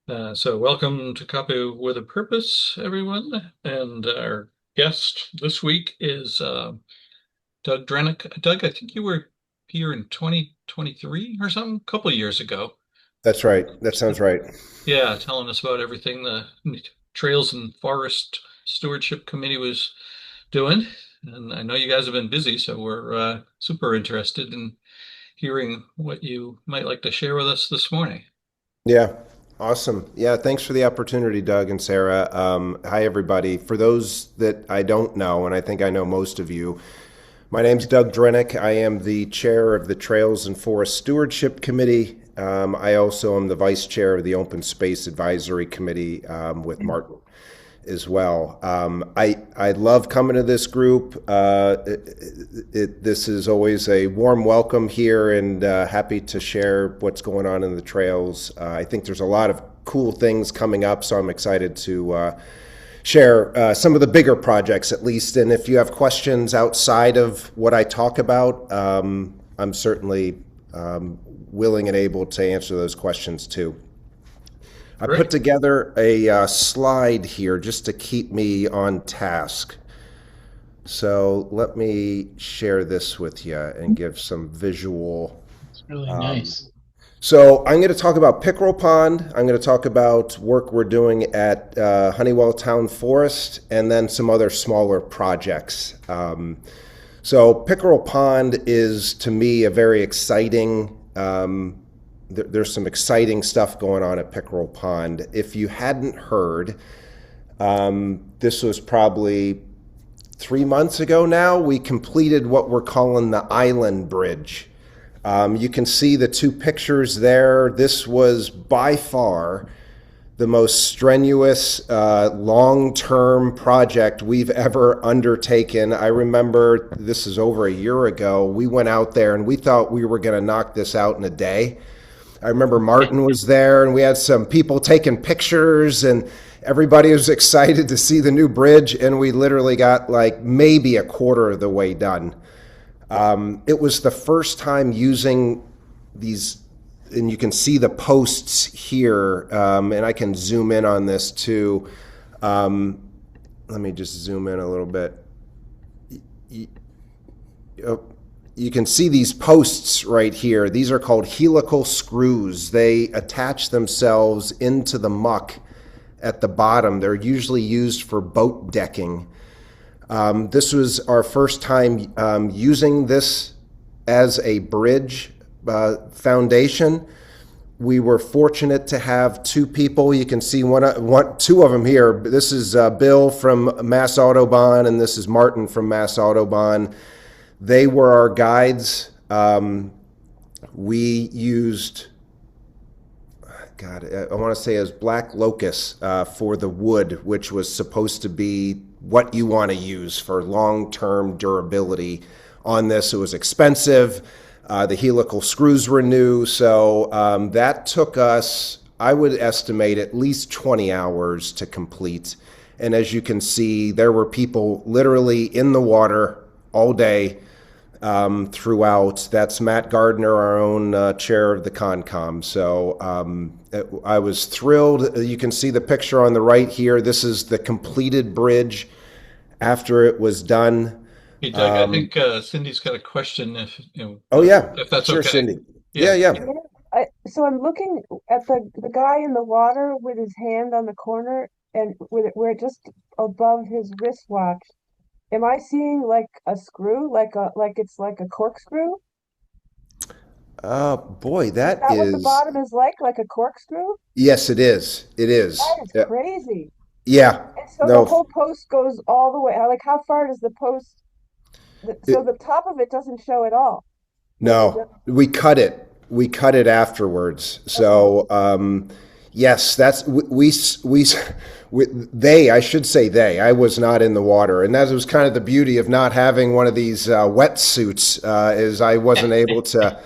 So welcome to Copy with a Purpose, everyone. And our guest this week is Doug Drenik. Doug, I think you were here in 2023 or something, a couple of years ago. That's right. That sounds right. Yeah, telling us about everything the Trails and Forest Stewardship Committee was doing. And I know you guys have been busy, so we're super interested in hearing what you might like to share with us this morning. Yeah. Awesome. Yeah. Thanks for the opportunity, Doug and Sarah. Hi, everybody. For those that I don't know, and I think I know most of you, my name's Doug Drenik. I am the chair of the Trails and Forest Stewardship Committee. I also am the vice chair of the Open Space Advisory Committee with Martin as well. I love coming to this group. This is always a warm welcome here, and happy to share what's going on in the trails. I think there's a lot of cool things coming up, so I'm excited to share some of the bigger projects at least. And if you have questions outside of what I talk about, I'm certainly willing and able to answer those questions too. I put Great. together a slide here just to keep me on task. So let me share this with you and give some visual. It's really nice. So I'm going to talk about Pickerel Pond. I'm going to talk about work we're doing at Honeywell Town Forest, and then some other smaller projects. So Pickerel Pond is, to me, a very exciting. There's some exciting stuff going on at Pickerel Pond. If you hadn't heard, this was probably 3 months ago now. We completed what we're calling the Island Bridge. You can see the two pictures there. This was by far the most strenuous long-term project we've ever undertaken. I remember this is over a year ago. We went out there and we thought we were going to knock this out in a day. I remember Martin was there and we had some people taking pictures and everybody was excited to see the new bridge, and we literally got like maybe a quarter of the way done. It was the first time using these, and you can see the posts here, and I can zoom in on this too. Let me just zoom in a little bit. You can see these posts right here. These are called helical screws. They attach themselves into the muck at the bottom. They're usually used for boat decking. This was our first time using this as a bridge foundation. We were fortunate to have two people. You can see two of them here. This is Bill from Mass Autobahn, and this is Martin from Mass Autobahn. They were our guides. We used, God, I want to say as black locust for the wood, which was supposed to be what you want to use for long-term durability on this. It was expensive. The helical screws were new, so that took us, I would estimate, at least 20 hours to complete. And as you can see, there were people literally in the water all day throughout. That's Matt Gardner, our own chair of the Concom. So I was thrilled. You can see the picture on the right here. This is the completed bridge after it was done. Hey, Doug, I think Cindy's got a question Oh yeah, if that's sure, okay. Cindy. Yeah, Yeah. yeah. Yeah, so I'm looking at the guy in the water with his hand on the corner and with it where just above his wristwatch. Am I seeing like a screw, like it's like a corkscrew? Boy, Is that that what the is. bottom is like a corkscrew? Yes, it is. It is. That is Yeah. crazy. Yeah. And so the No. whole post goes all the way. Like how far does the post? So It, the top of it doesn't show at all. It's no. just We cut it. We cut it afterwards. okay. So yes, that's we they. I should say they. I was not in the water, and that was kind of the beauty of not having one of these wetsuits. Is I wasn't able to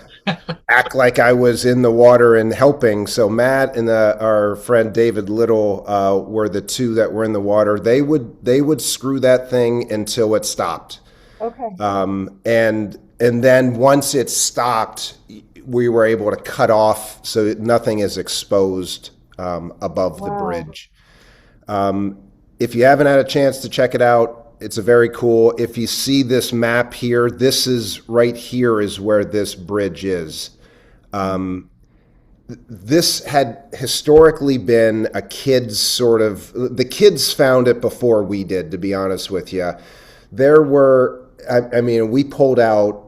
act like I was in the water and helping. So Matt and our friend David Little were the two that were in the water. They would screw that thing until it stopped, Okay. and then once it stopped, we were able to cut off so that nothing is exposed. above the Wow. bridge. If you haven't had a chance to check it out, it's a very cool. If you see this map here, this is right here is where this bridge is. This had historically been a kids sort of, the kids found it before we did, to be honest with you. There were, I mean, we pulled out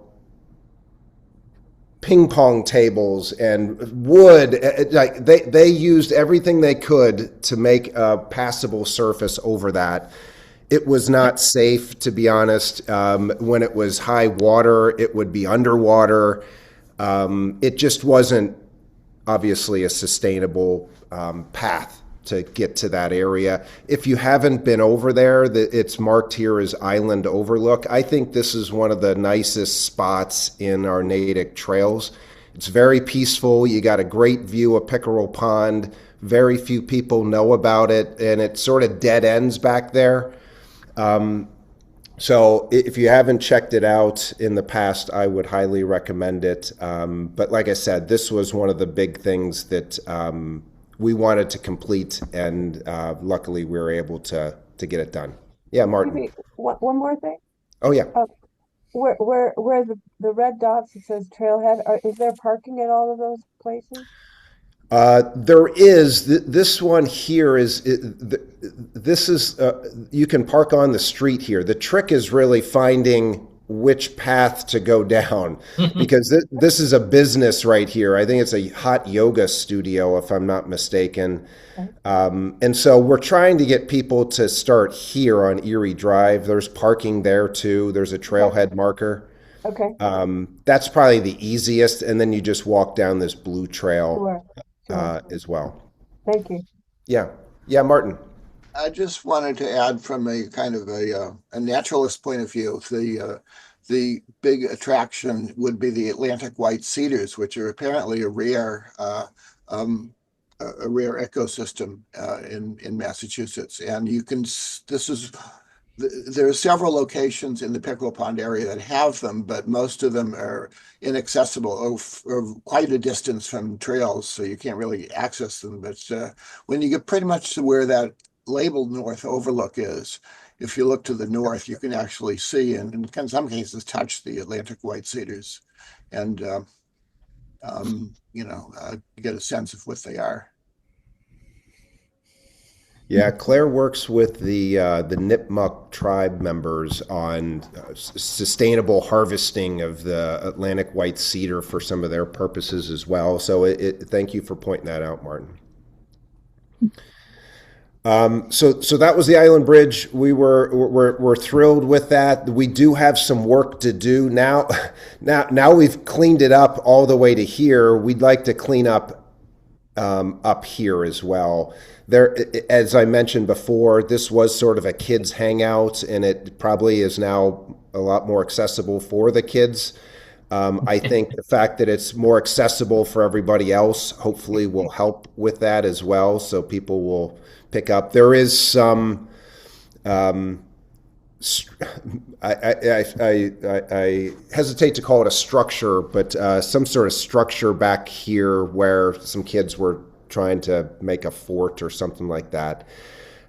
ping pong tables and wood. Like they used everything they could to make a passable surface over that. It was not safe, to be honest. When it was high water, it would be underwater. It just wasn't obviously a sustainable path to get to that area. If you haven't been over there, it's marked here as Island Overlook. I think this is one of the nicest spots in our Natick trails. It's very peaceful. You got a great view of Pickerel Pond. Very few people know about it, and it sort of dead ends back there. So if you haven't checked it out in the past, I would highly recommend it. But like I said, this was one of the big things that we wanted to complete, and luckily we were able to get it done. Yeah, Martin. Maybe one more thing. Oh yeah. Uh, where the red dots, it says trailhead, is there parking at all of those places? There is this one here is this is you can park on the street here. The trick is really finding which path to go down because this is a business right here. I think it's a hot yoga studio, if I'm not mistaken. Okay. And so we're trying to get people to start here on Erie Drive. There's parking there too. There's a trailhead marker. Okay. That's probably the easiest. And then you just walk down this blue trail Sure. Sure. as well. Thank you. Yeah. Yeah, Martin. I just wanted to add from a kind of a naturalist point of view, the big attraction would be the Atlantic white cedars, which are apparently a rare ecosystem in Massachusetts. And you can this is there are several locations in the Pickerel Pond area that have them, but most of them are inaccessible or quite a distance from trails, so you can't really access them. But when you get pretty much to where that labeled North Overlook is, if you look to the north, you can actually see and in some cases touch the Atlantic white cedars, and get a sense of what they are. Yeah, Claire works with the Nipmuc tribe members on sustainable harvesting of the Atlantic white cedar for some of their purposes as well. So thank you for pointing that out, Martin. So that was the Island Bridge. We're thrilled with that. We do have some work to do now. Now we've cleaned it up all the way to here. We'd like to clean up here as well. There, as I mentioned before, this was sort of a kids hangout, and it probably is now a lot more accessible for the kids. I think the fact that it's more accessible for everybody else hopefully will help with that as well, so people will pick up. There is some, I hesitate to call it a structure, but some sort of structure back here where some kids were trying to make a fort or something like that.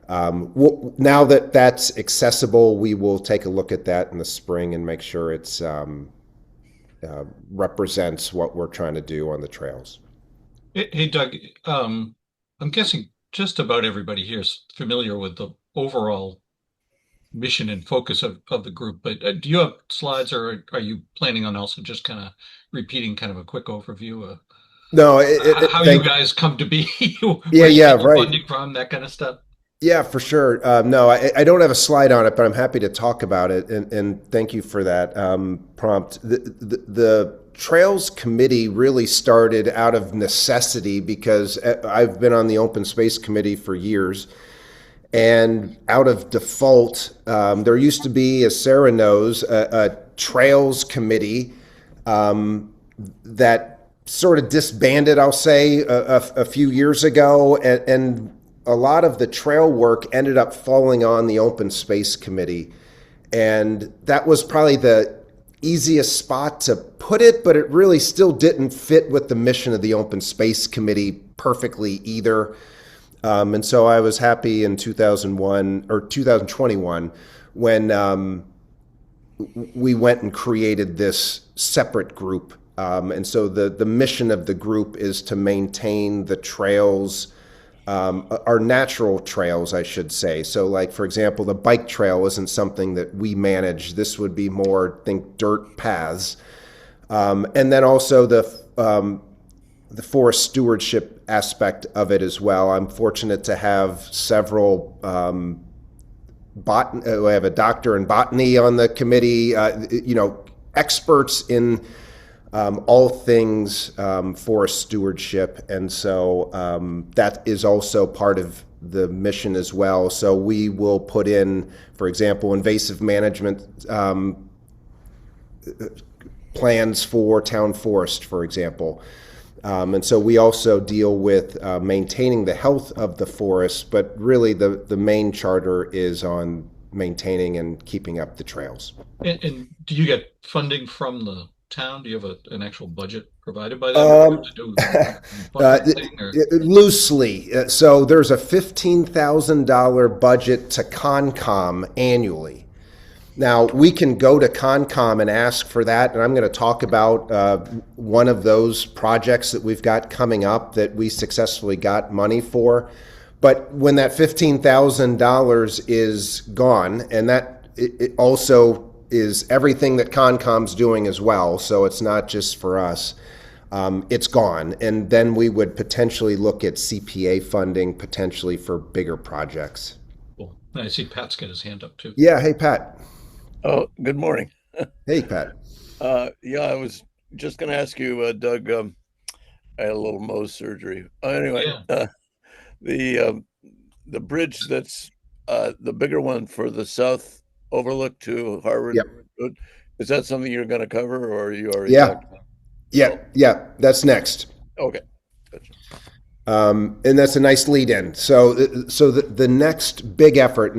Now that that's accessible, we will take a look at that in the spring and make sure it's represents what we're trying to do on the trails. Hey, Doug, I'm guessing just about everybody here is familiar with the overall mission and focus of the group, but do you have slides, or are you planning on also just kind of repeating kind of a quick overview of No, how you guys come to be, yeah, where you yeah, get your right. funding from, that kind of stuff? Yeah, for sure. No, I don't have a slide on it, but I'm happy to talk about it, and thank you for that prompt. The Trails Committee really started out of necessity because I've been on the Open Space Committee for years, and out of default, there used to be, as Sarah knows, a Trails Committee that sort of disbanded, I'll say, a few years ago, and a lot of the trail work ended up falling on the Open Space Committee. And that was probably the easiest spot to put it, but it really still didn't fit with the mission of the Open Space Committee perfectly either. And so I was happy in 2001 or 2021 when we went and created this separate group. And so the mission of the group is to maintain the trails, our natural trails, I should say. So like, for example, the bike trail isn't something that we manage. This would be more, think, dirt paths. And then also the forest stewardship aspect of it as well. I'm fortunate to have several I have a doctor in botany on the committee, experts in all things forest stewardship. And so that is also part of the mission as well. So we will put in, for example, invasive management plans for town forest, for example. And so we also deal with maintaining the health of the forest, but really the main charter is on maintaining and keeping up the trails. And do you get funding from the town? Do you have an actual budget provided by them to do fundraising? Loosely. So there's a $15,000 budget to Concom annually. Now, we can go to Concom and ask for that, and I'm going to talk about one of those projects that we've got coming up that we successfully got money for. But when that $15,000 is gone, and that it also is everything that Concom's doing as well, so it's not just for us, it's gone. And then we would potentially look at CPA funding, potentially for bigger projects. Cool. I see Pat's got his hand up too. Yeah, hey, Pat. Oh, good morning. Hey, Pat. Yeah, I was just going to ask you, Doug. I had a little Mohs surgery. Anyway, Yeah. The bridge that's the bigger one for the south overlook to Harvard. Yep. Is that something you're going to cover, or are you already? Yeah. Yeah. That's next. Okay. Gotcha. And that's a nice lead in. So the next big effort,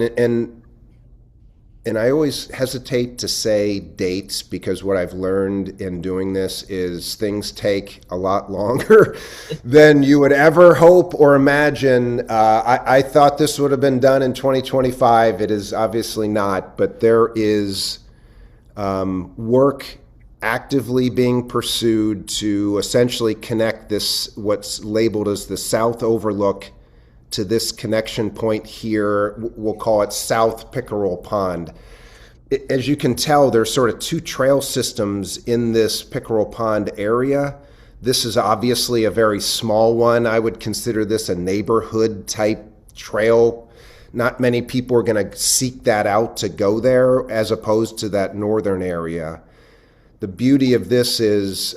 and I always hesitate to say dates because what I've learned in doing this is things take a lot longer than you would ever hope or imagine. I thought this would have been done in 2025. It is obviously not, but there is work actively being pursued to essentially connect this, what's labeled as the South Overlook, to this connection point here. We'll call it South Pickerel Pond. As you can tell, there's sort of two trail systems in this Pickerel Pond area. This is obviously a very small one. I would consider this a neighborhood type trail. Not many people are going to seek that out to go there as opposed to that northern area. The beauty of this is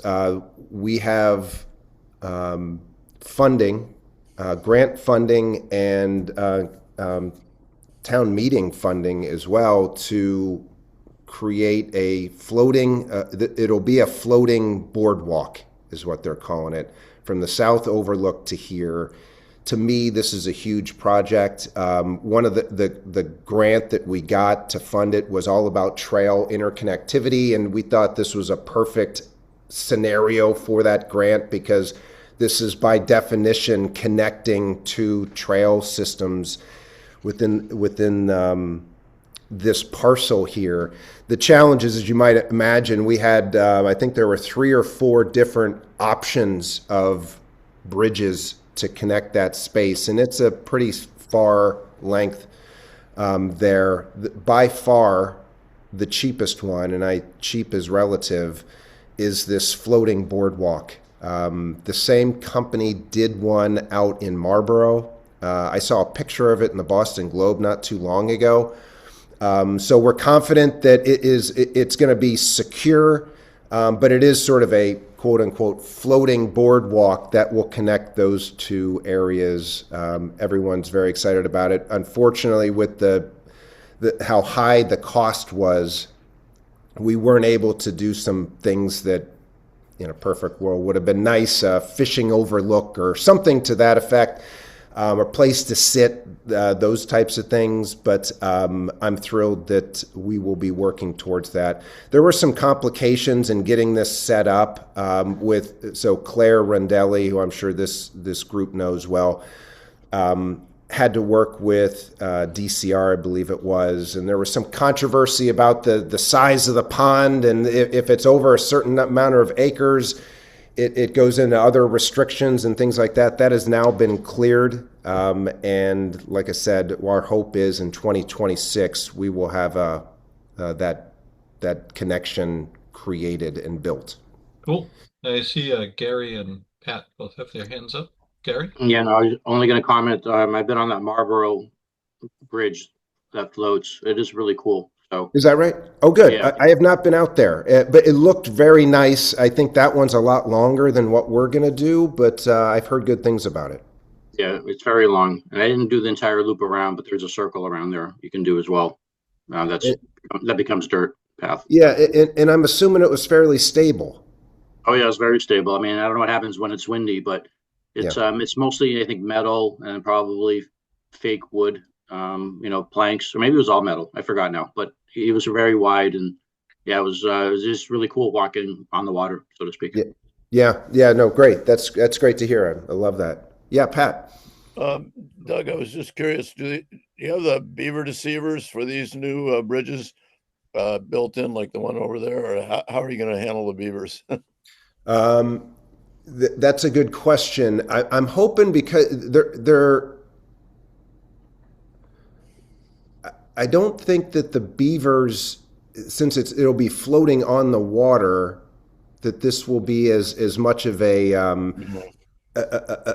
we have funding, grant funding, and town meeting funding as well to create a floating, it'll be a floating boardwalk is what they're calling it, from the South Overlook to here. To me, this is a huge project. One of the grant that we got to fund it was all about trail interconnectivity, and we thought this was a perfect scenario for that grant because this is by definition connecting two trail systems within this parcel here. The challenges, as you might imagine, we had, I think there were 3 or 4 different options of bridges to connect that space, and it's a pretty far length there. By far, the cheapest one, and cheap is relative, is this floating boardwalk. The same company did one out in Marlboro. I saw a picture of it in the Boston Globe not too long ago. So we're confident that it's going to be secure, but it is sort of a quote-unquote floating boardwalk that will connect those two areas. Everyone's very excited about it. Unfortunately, with how high the cost was, we weren't able to do some things that in a perfect world would have been nice, fishing overlook or something to that effect. a place to sit, those types of things. But I'm thrilled that we will be working towards that. There were some complications in getting this set up so Claire Rondelli, who I'm sure this group knows well, had to work with DCR, I believe it was, and there was some controversy about the size of the pond, and if it's over a certain amount of acres, it goes into other restrictions and things like that. That has now been cleared, and like I said, our hope is in 2026 we will have that connection created and built. Cool. I see Gary and Pat both have their hands up. Gary? Yeah, no, I was only going to comment. I've been on that Marlboro bridge that floats. It is really cool. So Is that right? Oh, good. yeah, I have not been out there, but it looked very nice. I think that one's a lot longer than what we're going to do, but I've heard good things about it. yeah, it's very long, and I didn't do the entire loop around, but there's a circle around there you can do as well. That becomes dirt path. Yeah, and I'm assuming it was fairly stable. Oh yeah, it's very stable. I mean, I don't know what happens when it's windy, but Yeah. it's mostly I think metal and probably fake wood, planks, or maybe it was all metal. I forgot now, but it was very wide, and yeah, it was just really cool walking on the water, so to speak. Yeah. No, great. That's great to hear. I love that. Yeah, Pat. Doug, I was just curious, do you have the Beaver Deceivers for these new bridges built in, like the one over there, or how are you going to handle the Beavers? That's a good question. I'm hoping because I don't think that the Beavers, since it'll be floating on the water, that this will be as much of an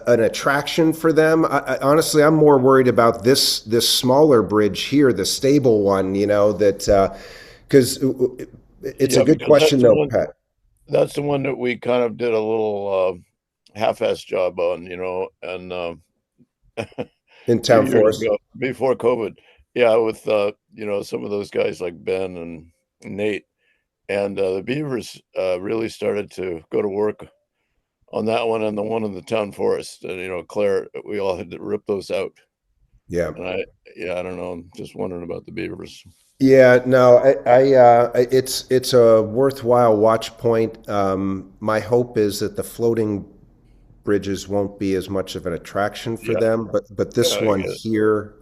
attraction for them. Honestly, I'm more worried about this smaller bridge here, the stable one. That because it's a good question though, Pat. That's the one that we kind of did a little half-ass job on, and In Town Forest before COVID. Yeah, with some of those guys like Ben and Nate, and the Beavers really started to go to work on that one and the one in the Town Forest. And Claire, we all had to rip those out. Yeah. And I don't know. I'm just wondering about the Beavers. Yeah, no, it's a worthwhile watch point. My hope is that the floating bridges won't be as much of an attraction for them, but this one here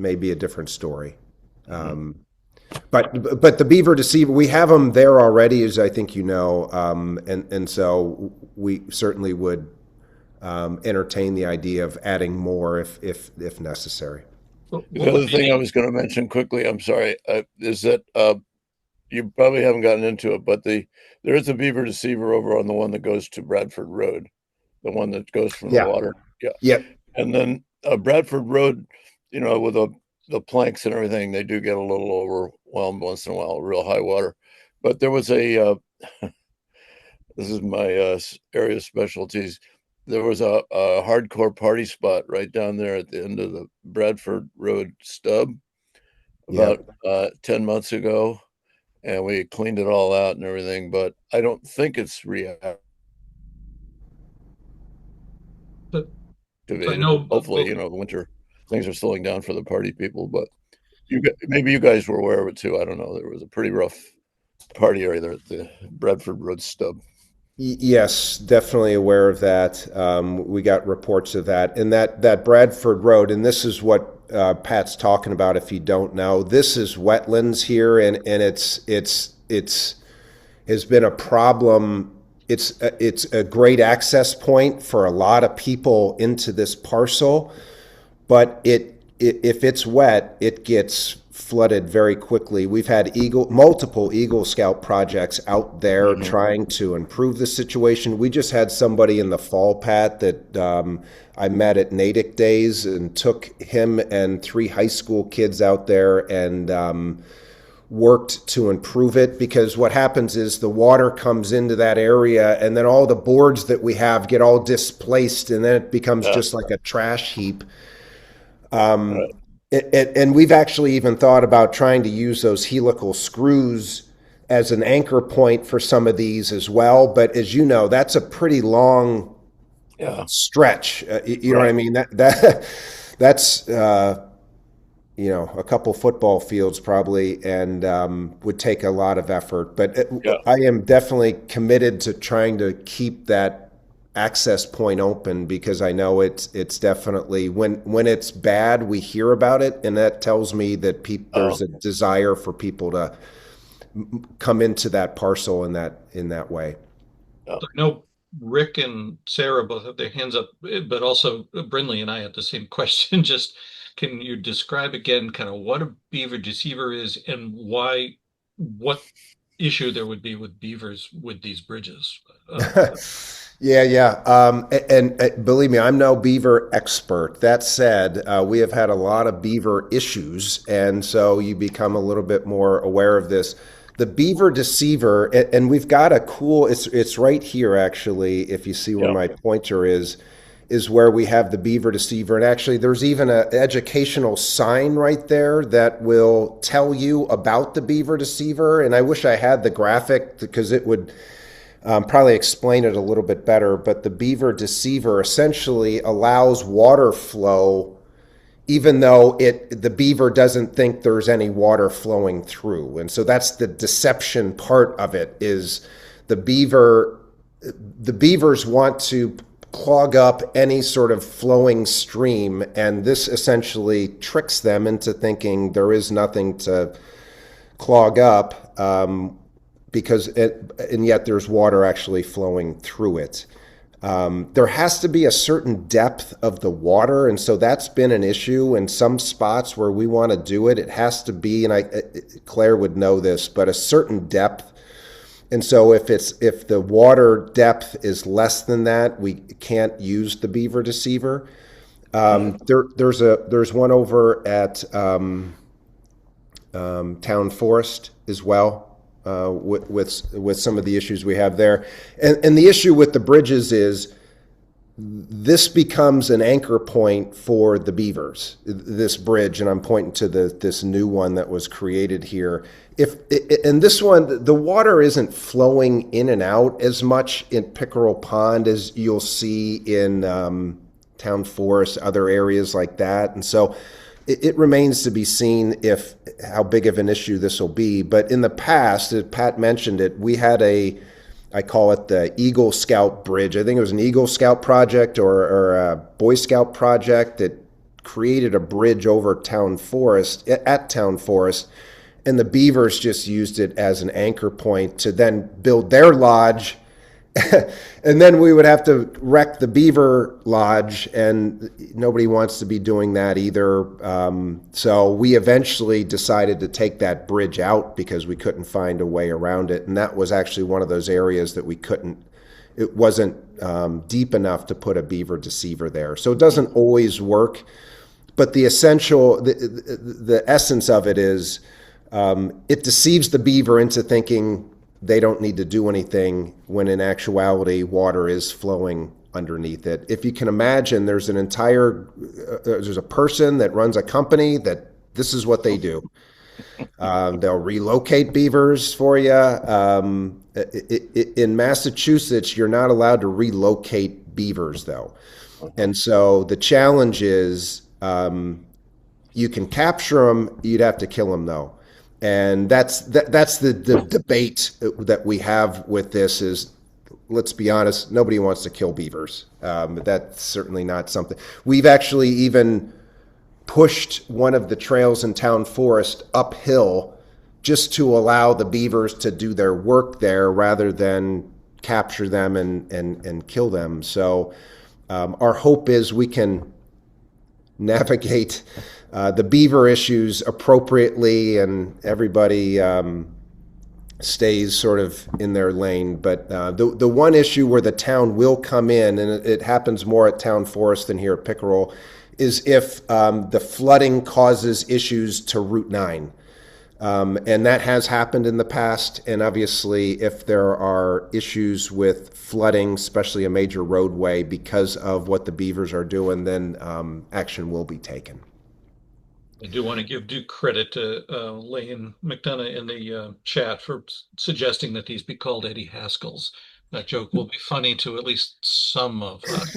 may be a different story. But the Beaver Deceiver, we have them there already, as I think you know, and so we certainly would entertain the idea of adding more if necessary. The other thing I was going to mention quickly, I'm sorry, is that you probably haven't gotten into it, but there is a Beaver Deceiver over on the one that goes to Bradford Road, the one that goes from the water. Yeah. And then Bradford Road, with the planks and everything, they do get a little overwhelmed once in a while, real high water. But there was this is my area of specialties. There was a hardcore party spot right down there at the end of the Bradford Road stub about 10 months ago, and we cleaned it all out and everything, but I don't think it's reactivated. I know, hopefully, winter things are slowing down for the party people, but maybe you guys were aware of it too. I don't know. There was a pretty rough party area there at the Bradford Road stub. Yes, definitely aware of that. We got reports of that. And that Bradford Road, and this is what Pat's talking about if you don't know, this is wetlands here, and it's has been a problem. It's a great access point for a lot of people into this parcel, but if it's wet, it gets flooded very quickly. We've had multiple Eagle Scout projects out there trying to improve the situation. We just had somebody in the fall, Pat, that I met at Natick Days, and took him and 3 high school kids out there and worked to improve it, because what happens is the water comes into that area and then all the boards that we have get all displaced, and then it becomes just like a trash heap. And we've actually even thought about trying to use those helical screws as an anchor point for some of these as well. But as you know, that's a pretty long Yeah. stretch. You know what I Right. mean? That's a couple football fields probably, and would take a lot of effort. But Yeah. I am definitely committed to trying to keep that access point open because I know it's definitely when it's bad, we hear about it, and that tells me that there's Oh, a desire for people to come into that parcel in that way. yeah. I know Rick and Sarah both have their hands up, but also Brinley and I had the same question. Just can you describe again kind of what a beaver deceiver is and what issue there would be with beavers with these bridges? Yeah, yeah. And believe me, I'm no beaver expert. That said, we have had a lot of beaver issues, and so you become a little bit more aware of this. The beaver deceiver, and we've got a cool. It's right here actually. If you see where Yeah. my pointer is where we have the beaver deceiver, and actually there's even an educational sign right there that will tell you about the beaver deceiver. And I wish I had the graphic because it would probably explain it a little bit better, but the beaver deceiver essentially allows water flow even though the beaver doesn't think there's any water flowing through. And so that's the deception part of it is the beavers want to clog up any sort of flowing stream, and this essentially tricks them into thinking there is nothing to clog up, and yet there's water actually flowing through it. There has to be a certain depth of the water, and so that's been an issue in some spots where we want to do it. It has to be, and Claire would know this, but a certain depth. And so if the water depth is less than that, we can't use the beaver deceiver. There's one over at Town Forest as well, with some of the issues we have there. And the issue with the bridges is this becomes an anchor point for the beavers. This bridge, and I'm pointing to this new one that was created here. And this one, the water isn't flowing in and out as much in Pickerel Pond as you'll see in Town Forest, other areas like that, and so it remains to be seen if how big of an issue this will be. But in the past, as Pat mentioned it, we had I call it the Eagle Scout Bridge. I think it was an Eagle Scout project or a Boy Scout project that created a bridge over at Town Forest, and the Beavers just used it as an anchor point to then build their lodge. And then we would have to wreck the Beaver Lodge, and nobody wants to be doing that either. So we eventually decided to take that bridge out because we couldn't find a way around it. And that was actually one of those areas that it wasn't deep enough to put a beaver deceiver there. So it doesn't always work. But the essence of it is it deceives the beaver into thinking they don't need to do anything when in actuality water is flowing underneath it. If you can imagine, there's a person that runs a company that this is what they do. They'll relocate beavers for you. In Massachusetts, you're not allowed to relocate beavers though. And so the challenge is you can capture them, you'd have to kill them though. And that's the debate that we have with this is, let's be honest, nobody wants to kill beavers. But that's certainly not something. We've actually even pushed one of the trails in Town Forest uphill just to allow the beavers to do their work there rather than capture them and kill them. So our hope is we can navigate the beaver issues appropriately and everybody stays sort of in their lane. But the one issue where the town will come in, and it happens more at Town Forest than here at Pickerel, is if the flooding causes issues to Route 9. And that has happened in the past. And obviously, if there are issues with flooding, especially a major roadway, because of what the beavers are doing, then action will be taken. I do want to give due credit to Lane McDonough in the chat for suggesting that these be called Eddie Haskell's. that joke will be funny to at least some of us.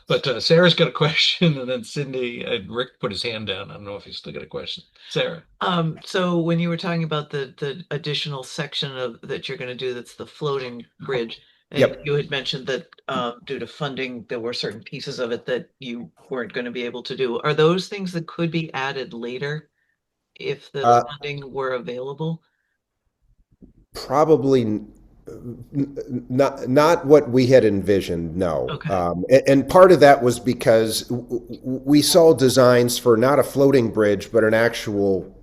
But Sarah's got a question, and then Cindy and Rick put his hand down. I don't know if he's still got a question. Sarah. So when you were talking about the additional section of that you're going to do, that's the floating bridge, and Yep. you had mentioned that due to funding, there were certain pieces of it that you weren't going to be able to do. Are those things that could be added later if the funding were available? Probably not what we had envisioned, no. Okay. And part of that was because we saw designs for not a floating bridge, but an actual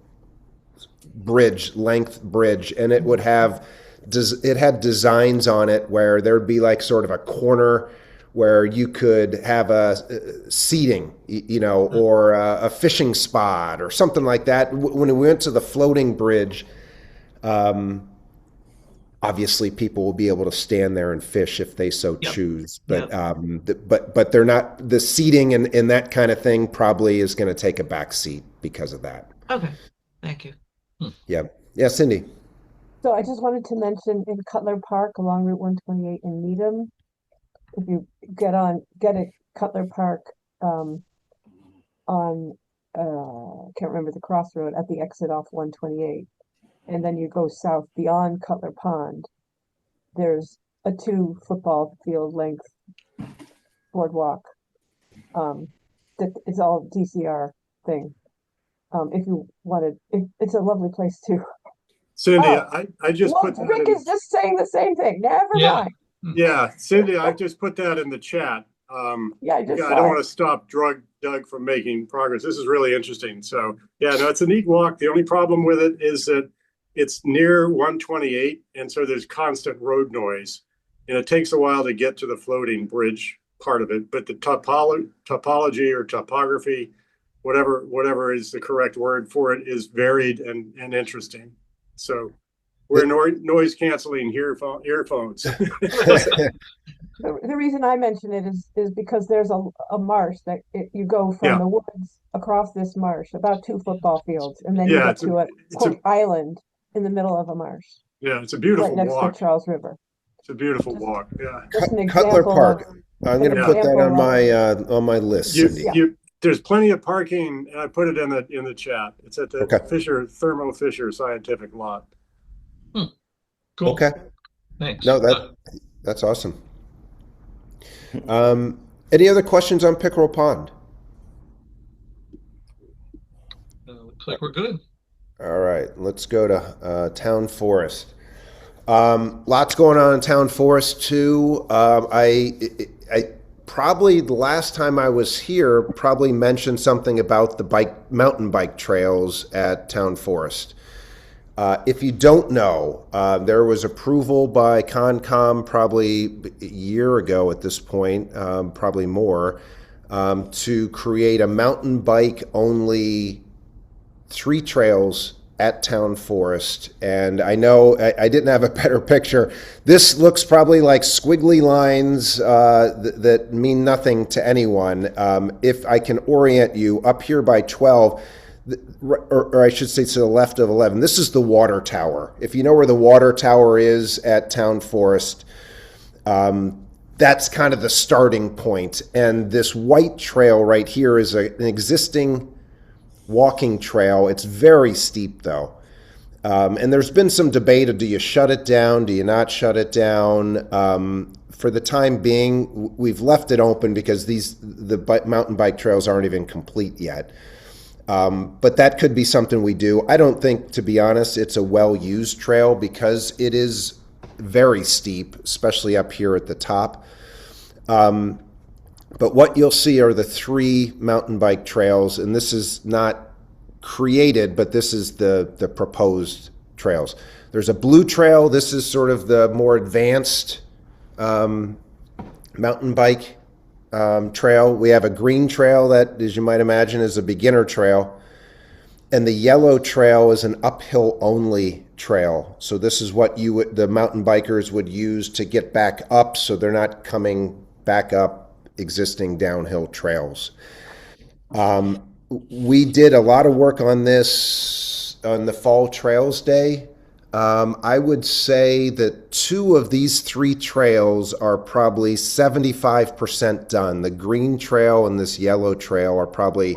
length bridge, and it had designs on it where there'd be like sort of a corner where you could have a seating, or a fishing spot or something like that. When we went to the floating bridge, obviously people will be able to stand there and fish if they so choose, but but they're not, the seating and that kind of thing probably is going to take a back seat because of that. Okay, thank you. Yeah, Cindy. So I just wanted to mention in Cutler Park along Route 128 in Needham, if you get at Cutler Park on can't remember the crossroad at the exit off 128, and then you go south beyond Cutler Pond, there's a 2 football field length boardwalk that is all DCR thing. If you wanted, it's a lovely place too. Cindy, I just put that Rick is just saying the same thing. Never mind. Yeah, Cindy, I just put that in the chat. I don't want to stop Doug from making progress. This is really interesting. So yeah, no, it's a neat walk. The only problem with it is that it's near 128, and so there's constant road noise, and it takes a while to get to the floating bridge part of it. But the topology or topography, whatever is the correct word for it, is varied and interesting. So we're noise canceling earphones. The reason I mention it is because there's a marsh that you go from the woods across this marsh, about 2 football fields, and then you get to a island in the middle of a marsh. Yeah, it's a beautiful right next walk. to Charles River. It's a beautiful walk. Yeah. Just an Cutler Park. I'm going to put that on my list. There's plenty of parking, and I put it in the chat. It's at the Thermo Fisher Scientific Lot. Cool. Okay. Thanks. No, that's awesome. Any other questions on Pickerel Pond? Looks like we're good. All right, let's go to Town Forest. Lots going on in Town Forest too. I probably the last time I was here probably mentioned something about the mountain bike trails at Town Forest. If you don't know, there was approval by Concom probably a year ago at this point, probably more, to create a mountain bike only 3 trails at Town Forest. And I know I didn't have a better picture. This looks probably like squiggly lines that mean nothing to anyone. If I can orient you, up here by 12, or I should say to the left of 11, this is the water tower. If you know where the water tower is at Town Forest, that's kind of the starting point. And this white trail right here is an existing walking trail. It's very steep though. And there's been some debate, do you shut it down? Do you not shut it down? For the time being, we've left it open because the mountain bike trails aren't even complete yet. But that could be something we do. I don't think, to be honest, it's a well-used trail because it is very steep, especially up here at the top. But what you'll see are the 3 mountain bike trails, and this is not created, but this is the proposed trails. There's a blue trail. This is sort of the more advanced mountain bike trail. We have a green trail that, as you might imagine, is a beginner trail. And the yellow trail is an uphill only trail. So this is what the mountain bikers would use to get back up, so they're not coming back up existing downhill trails. We did a lot of work on this on the Fall Trails Day. I would say that two of these three trails are probably 75% done. The green trail and this yellow trail are probably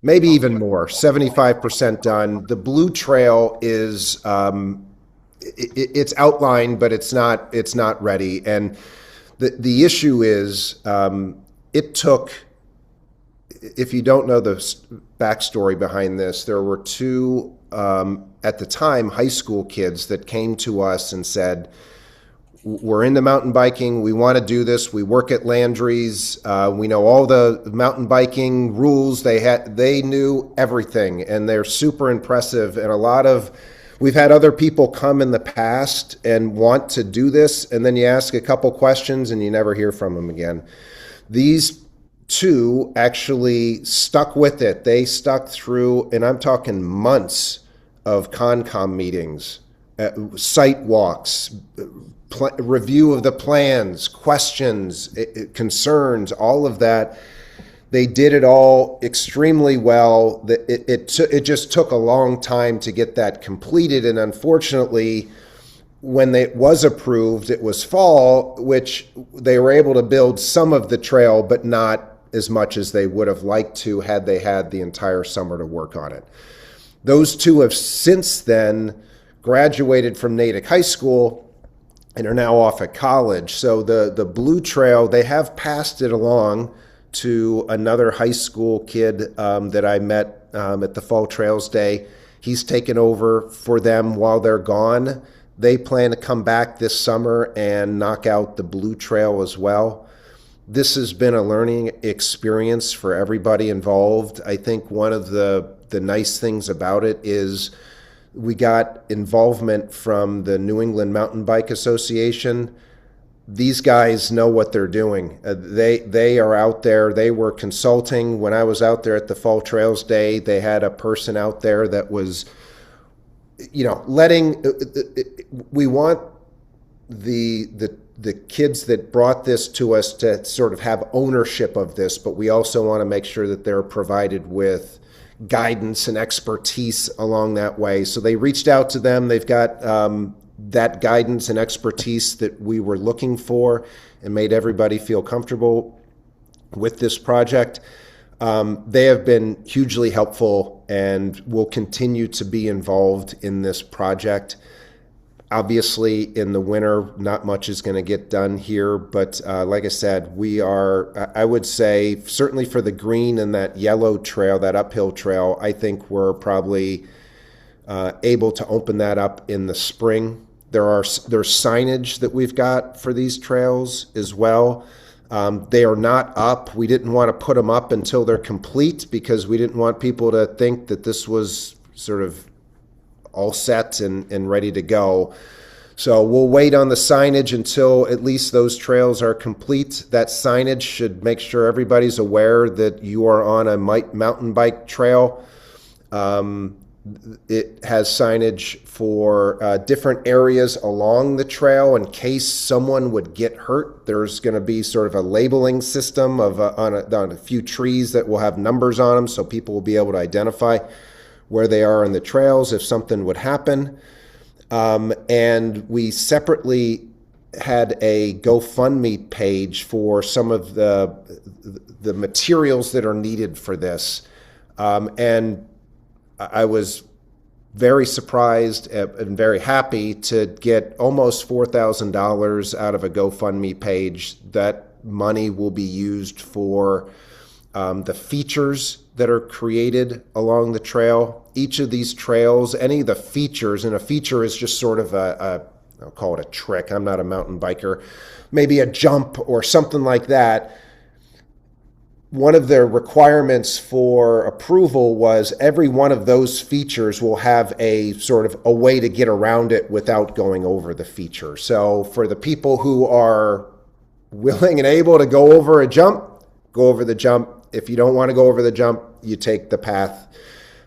maybe even more, 75% done. The blue trail is it's outlined, but it's not ready. And the issue is it took. If you don't know the backstory behind this, there were two at the time high school kids that came to us and said, we're into mountain biking. We want to do this. We work at Landry's. We know all the mountain biking rules. They knew everything, and they're super impressive. And we've had other people come in the past and want to do this, and then you ask a couple questions and you never hear from them again. These two actually stuck with it. They stuck through, and I'm talking months of Concom meetings, site walks, review of the plans, questions, concerns, all of that. They did it all extremely well. It just took a long time to get that completed, and unfortunately, when it was approved, it was fall, which they were able to build some of the trail, but not as much as they would have liked to had they had the entire summer to work on it. Those two have since then graduated from Natick High School and are now off at college. So the blue trail, they have passed it along to another high school kid that I met at the Fall Trails Day. He's taken over for them while they're gone. They plan to come back this summer and knock out the blue trail as well. This has been a learning experience for everybody involved. I think one of the nice things about it is we got involvement from the New England Mountain Bike Association. These guys know what they're doing. They are out there. They were consulting. When I was out there at the Fall Trails Day, they had a person out there that was, we want the kids that brought this to us to sort of have ownership of this, but we also want to make sure that they're provided with guidance and expertise along that way. So they reached out to them. They've got that guidance and expertise that we were looking for and made everybody feel comfortable with this project. They have been hugely helpful and will continue to be involved in this project. Obviously, in the winter, not much is going to get done here, but like I said, I would say, certainly for the green and that yellow trail, that uphill trail, I think we're probably able to open that up in the spring. There's signage that we've got for these trails as well. They are not up. We didn't want to put them up until they're complete because we didn't want people to think that this was sort of all set and ready to go. So we'll wait on the signage until at least those trails are complete. That signage should make sure everybody's aware that you are on a mountain bike trail. It has signage for different areas along the trail in case someone would get hurt. There's going to be sort of a labeling system on a few trees that will have numbers on them, so people will be able to identify where they are on the trails if something would happen. And we separately had a GoFundMe page for some of the materials that are needed for this. And I was very surprised and very happy to get almost $4,000 out of a GoFundMe page. That money will be used for the features that are created along the trail. Each of these trails, any of the features, and a feature is just sort of I'll call it a trick. I'm not a mountain biker. Maybe a jump or something like that. One of the requirements for approval was every one of those features will have a sort of a way to get around it without going over the feature. So for the people who are willing and able to go over a jump, go over the jump. If you don't want to go over the jump, you take the path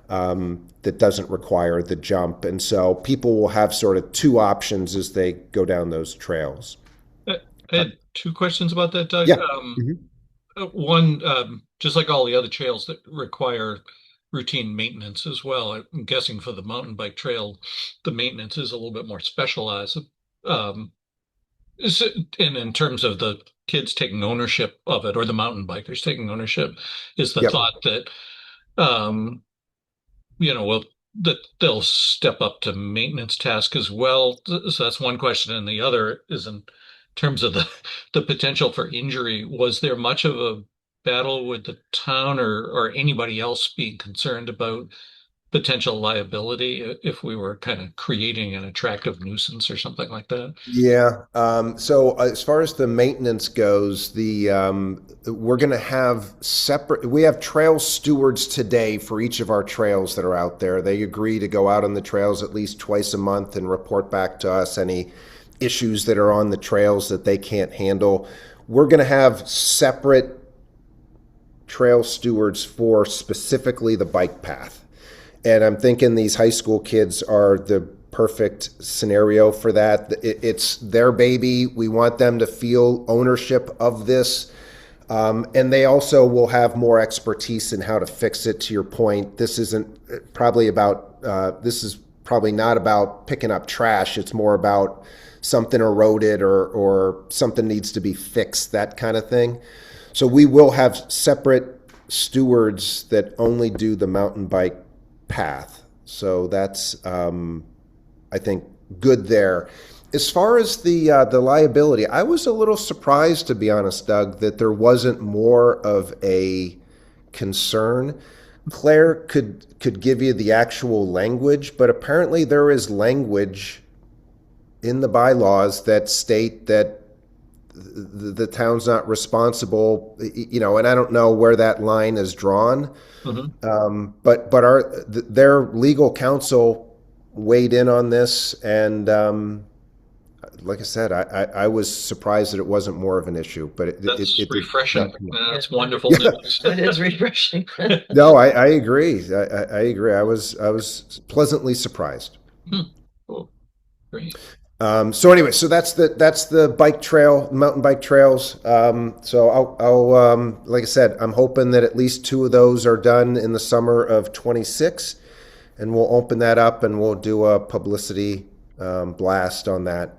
that doesn't require the jump. And so people will have sort of two options as they go down those trails. I had two questions about that, Doug. Yeah. One, just like all the other trails that require routine maintenance as well. I'm guessing for the mountain bike trail, the maintenance is a little bit more specialized. Um, and in terms of the kids taking ownership of it, or the mountain bikers taking ownership, is the Yep. thought that, um, well, that they'll step up to maintenance tasks as well. So that's one question. And the other is in terms of the potential for injury. Was there much of a battle with the town or anybody else being concerned about potential liability if we were kind of creating an attractive nuisance or something like that? Yeah. So as far as the maintenance goes, we're going to have separate. We have trail stewards today for each of our trails that are out there. They agree to go out on the trails at least twice a month and report back to us any issues that are on the trails that they can't handle. We're going to have separate trail stewards for specifically the bike path. And I'm thinking these high school kids are the perfect scenario for that. It's their baby. We want them to feel ownership of this. And they also will have more expertise in how to fix it. To your point, this is probably not about picking up trash. It's more about something eroded or something needs to be fixed, that kind of thing. So we will have separate stewards that only do the mountain bike path. So that's, I think, good there. As far as the liability, I was a little surprised, to be honest, Doug, that there wasn't more of a concern. Claire could give you the actual language, but apparently there is language in the bylaws that state that the town's not responsible, and I don't know where that line is drawn. Mm-hmm. But their legal counsel weighed in on this, and like I said, I was surprised that it wasn't more of an issue. But it's refreshing. That's wonderful news. It is refreshing. No, I agree. I agree. I was pleasantly surprised. Cool. Great. So anyway, so that's the bike trail, mountain bike trails. So I'll like I said, I'm hoping that at least 2 of those are done in the summer of 26, and we'll open that up and we'll do a publicity blast on that.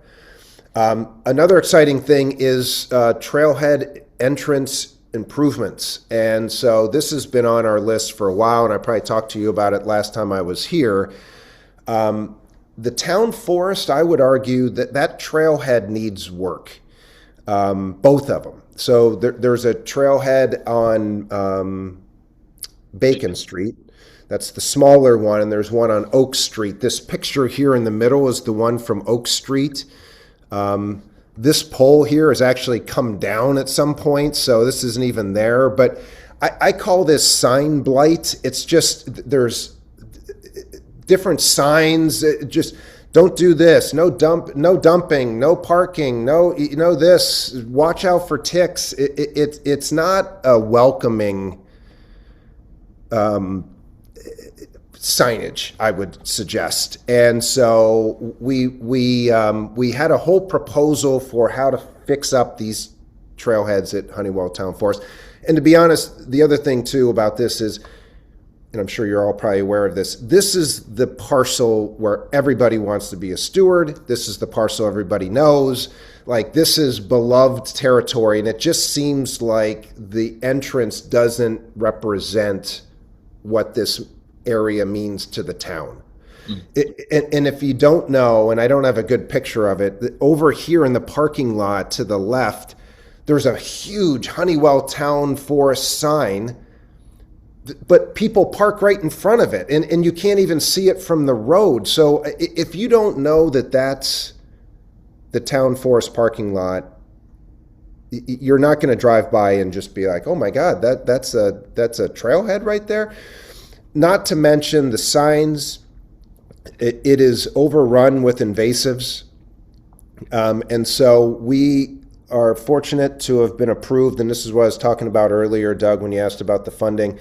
Another exciting thing is trailhead entrance improvements, and so this has been on our list for a while, and I probably talked to you about it last time I was here. The town forest, I would argue that trailhead needs work, both of them. So there's a trailhead on Bacon Street. That's the smaller one, and there's one on Oak Street. This picture here in the middle is the one from Oak Street. This pole here has actually come down at some point, so this isn't even there. But I call this sign blight. It's just there's different signs, just don't do this, no dumping, no parking, no this, watch out for ticks. It's not a welcoming signage, I would suggest. And so we had a whole proposal for how to fix up these trailheads at Honeywell Town Forest. And to be honest, the other thing too about this is, and I'm sure you're all probably aware of this, this is the parcel where everybody wants to be a steward. This is the parcel everybody knows. Like, this is beloved territory, and it just seems like the entrance doesn't represent what this area means to the town. And if you don't know, and I don't have a good picture of it, over here in the parking lot to the left, there's a huge Honeywell Town Forest sign, but people park right in front of it, and you can't even see it from the road. So if you don't know that that's the town forest parking lot, you're not going to drive by and just be like, oh my God, that's a trailhead right there. Not to mention the signs, it is overrun with invasives. And so we are fortunate to have been approved, and this is what I was talking about earlier, Doug, when you asked about the funding.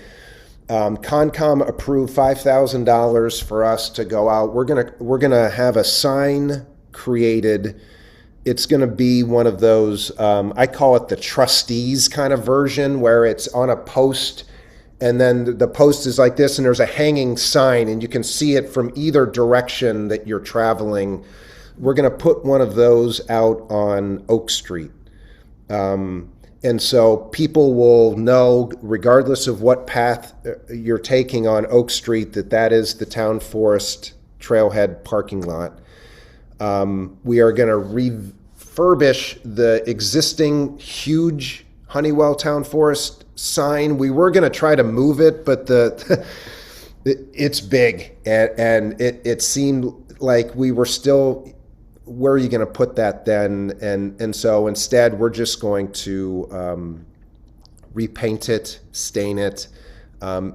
Concom approved $5,000 for us to go out. We're gonna have a sign created. It's gonna be one of those, I call it the trustees kind of version, where it's on a post and then the post is like this, and there's a hanging sign, and you can see it from either direction that you're traveling. We're going to put one of those out on Oak Street. And so people will know, regardless of what path you're taking on Oak Street, that that is the Town Forest Trailhead parking lot. We are going to refurbish the existing huge Honeywell Town Forest sign. We were going to try to move it, but it's big, and it seemed like we were still, where are you going to put that then? And so instead, we're just going to repaint it, stain it,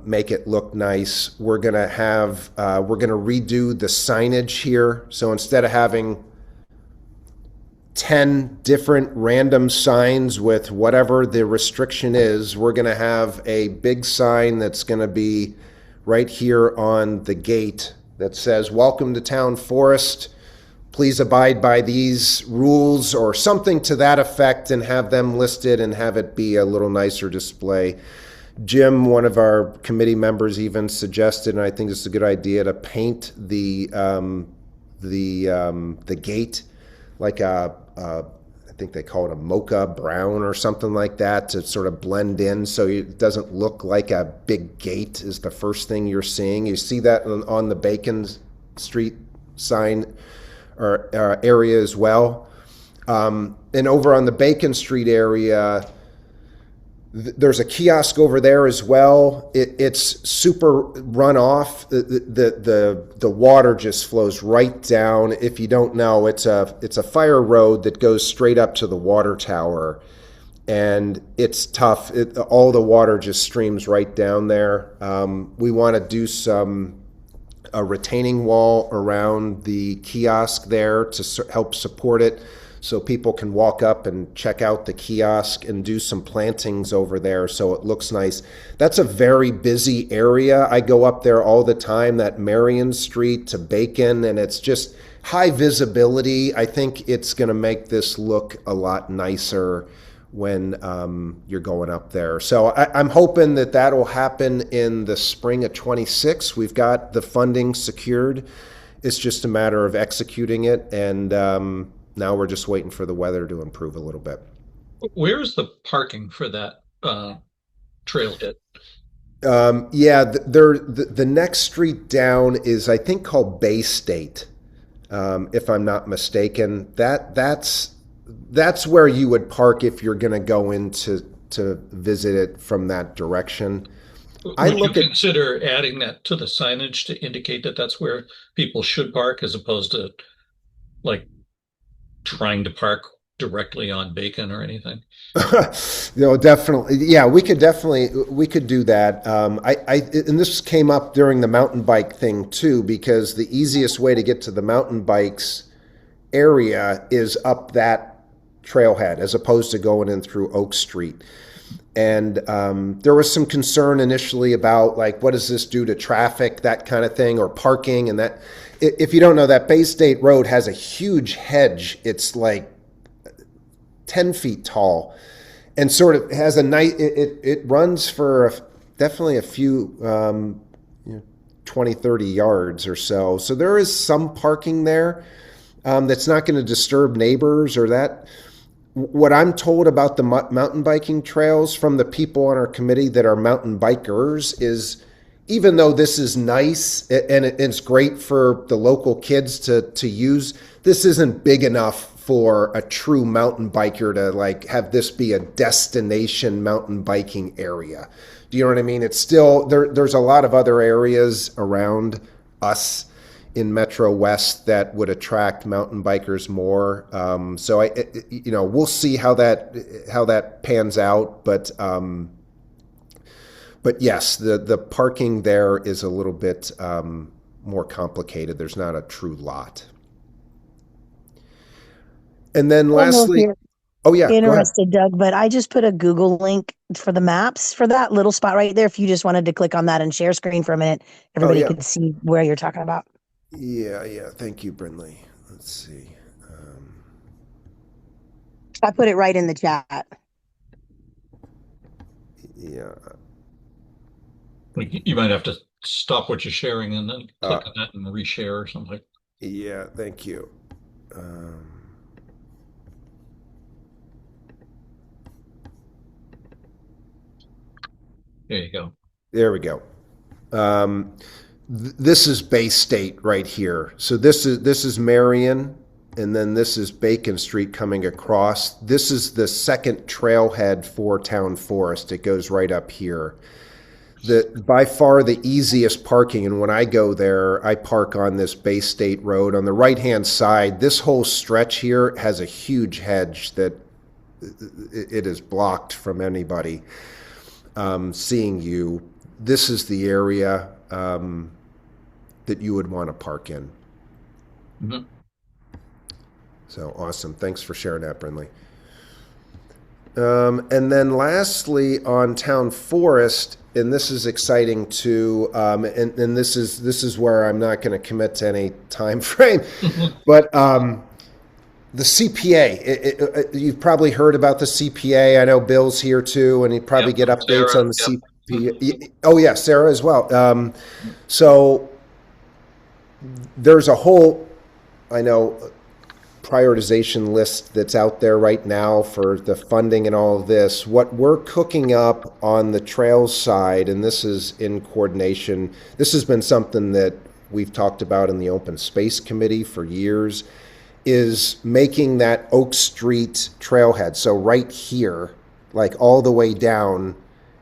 make it look nice. We're going to redo the signage here. So instead of having 10 different random signs with whatever the restriction is, we're going to have a big sign that's going to be right here on the gate that says, "Welcome to Town Forest. Please abide by these rules," or something to that effect, and have them listed and have it be a little nicer display. Jim, one of our committee members, even suggested, and I think it's a good idea, to paint the gate like I think they call it a mocha brown or something like that, to sort of blend in so it doesn't look like a big gate is the first thing you're seeing. You see that on the Bacon Street sign or area as well. And over on the Bacon Street area, there's a kiosk over there as well. It's super runoff. The water just flows right down. If you don't know, it's a fire road that goes straight up to the water tower, and it's tough. All the water just streams right down there. We want to do a retaining wall around the kiosk there to help support it, so people can walk up and check out the kiosk, and do some plantings over there so it looks nice. That's a very busy area. I go up there all the time, that Marion Street to Bacon, and it's just high visibility. I think it's going to make this look a lot nicer when you're going up there. So I'm hoping that that'll happen in the spring of 26. We've got the funding secured. It's just a matter of executing it, and now we're just waiting for the weather to improve a little bit. Where's the parking for that trailhead? The next street down is, I think, called Bay State, if I'm not mistaken. That's where you would park if you're going to go in to visit it from that direction. Would you consider adding that to the signage to indicate that that's where people should park, as opposed to like trying to park directly on Bacon or anything? Definitely. Yeah, we could do that. And this came up during the mountain bike thing too, because the easiest way to get to the mountain bikes area is up that trailhead, as opposed to going in through Oak Street. And there was some concern initially about, like, what does this do to traffic, that kind of thing, or parking. And that, if you don't know, that Bay State Road has a huge hedge. It's like 10 feet tall, and sort of has a nice, it runs for definitely a few 20, 30 yards or so. So there is some parking there that's not going to disturb neighbors or that. What I'm told about the mountain biking trails from the people on our committee that are mountain bikers is, even though this is nice and it's great for the local kids to use, this isn't big enough for a true mountain biker to, like, have this be a destination mountain biking area. Do you know what I mean? It's still, there's a lot of other areas around us in Metro West that would attract mountain bikers more. So we'll see how that pans out. But yes, the parking there is a little bit more complicated. There's not a true lot. And then lastly, oh yeah, interested, Doug, but I just put a Google link for the maps for that little spot right there. If you just wanted to click on that and share screen for a minute, everybody could see where you're talking about. Yeah. Thank you, Brindley. Let's see. I put it right in the chat. Yeah. You might have to stop what you're sharing and then Uh, click on that and reshare or something. yeah, thank you. There you go. There we go. Um, this is Bay State right here. So this is Marion, and then this is Bacon Street coming across. This is the second trailhead for Town Forest. It goes right up here. By far the easiest parking, and when I go there, I park on this Bay State Road. On the right-hand side, this whole stretch here has a huge hedge that it is blocked from anybody seeing you. This is the area that you would want to park in. Mm-hmm. So awesome. Thanks for sharing that, Brinley. And then lastly, on Town Forest, and this is exciting too, and this is where I'm not going to commit to any time frame, but the CPA. You've probably heard about the CPA. I know Bill's here too, and he'd probably get updates Sarah, on the CPA. Oh yeah, Sarah as well. So there's a whole, I know, prioritization list that's out there right now for the funding and all of this. What we're cooking up on the trails side, and this is in coordination, this has been something that we've talked about in the Open Space Committee for years, is making that Oak Street trailhead, so right here, like all the way down,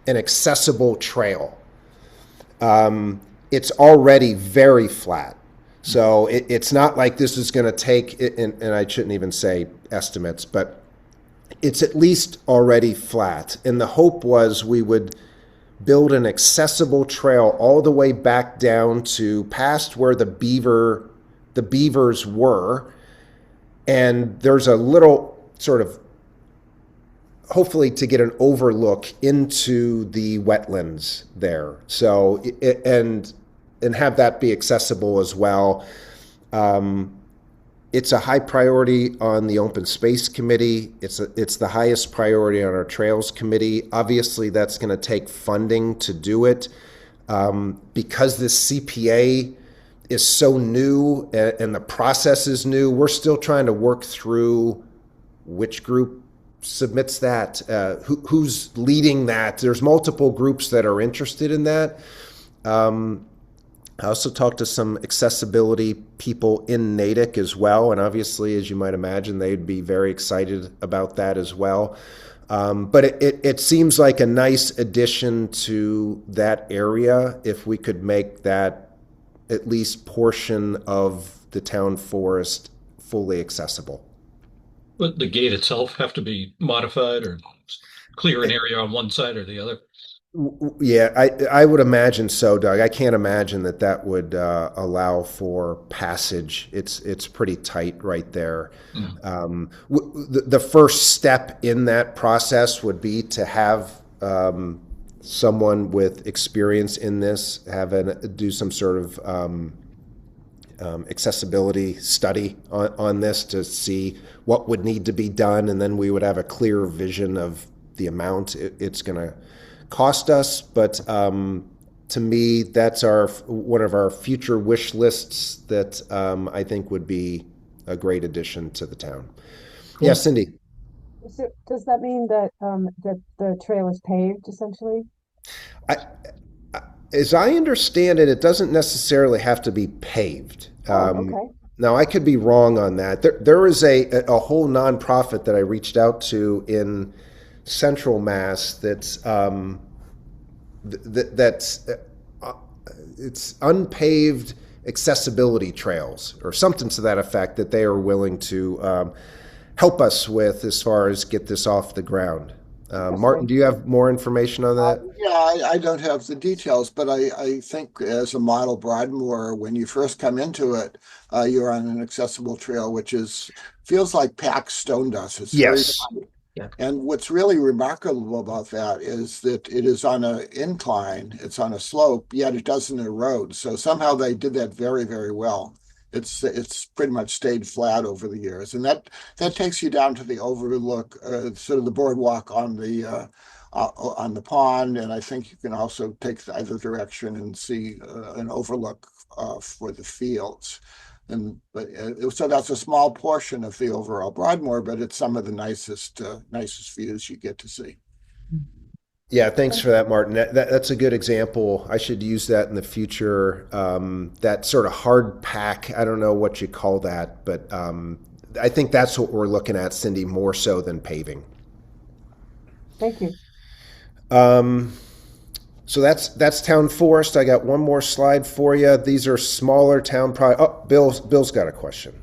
an accessible trail. It's already very flat. So it's not like this is going to take, and I shouldn't even say estimates, but it's at least already flat. And the hope was we would build an accessible trail all the way back down to past where the Beavers were. And there's a little sort of, hopefully to get an overlook into the wetlands there. So, and have that be accessible as well. It's a high priority on the Open Space Committee. It's the highest priority on our Trails Committee. Obviously, that's going to take funding to do it. Because this CPA is so new and the process is new, we're still trying to work through which group submits that, who's leading that. There's multiple groups that are interested in that. I also talked to some accessibility people in Natick as well, and obviously, as you might imagine, they'd be very excited about that as well. But it seems like a nice addition to that area if we could make that at least portion of the town forest fully accessible. Would the gate itself have to be modified or clear an area on one side or the other? Yeah, I would imagine so, Doug. I can't imagine that would allow for passage. It's pretty tight right there. The first step in that process would be to have someone with experience in this do some sort of accessibility study on this to see what would need to be done, and then we would have a clear vision of the amount it's going to cost us. But to me, that's one of our future wish lists that I think would be a great addition to the town. Cool. Yeah, Cindy. So does that mean that that the trail is paved essentially? As I understand it, it doesn't necessarily have to be paved. Okay. Now, I could be wrong on that. There is a whole nonprofit that I reached out to in Central Mass that's it's unpaved accessibility trails or something to that effect that they are willing to help us with as far as get this off the ground. Martin, do you have more information on that? Yeah, I don't have the details, but I think as a model Broadmoor, when you first come into it, you're on an accessible trail, which feels like packed stone dust. It's yes. Very fun. Yeah. And what's really remarkable about that is that it is on an incline, it's on a slope, yet it doesn't erode. So somehow they did that very, very well. It's pretty much stayed flat over the years, and that takes you down to the overlook, sort of the boardwalk on on the pond, and I think you can also take the other direction and see an overlook for the fields. So that's a small portion of the overall Broadmoor, but it's some of the nicest views you get to see. Yeah, thanks for that, Martin. That's a good example. I should use that in the future. That sort of hard pack, I don't know what you call that, but I think that's what we're looking at, Cindy, more so than paving. Thank you. So that's town forest. I got one more slide for you. These are smaller town Oh, Bill's got a question.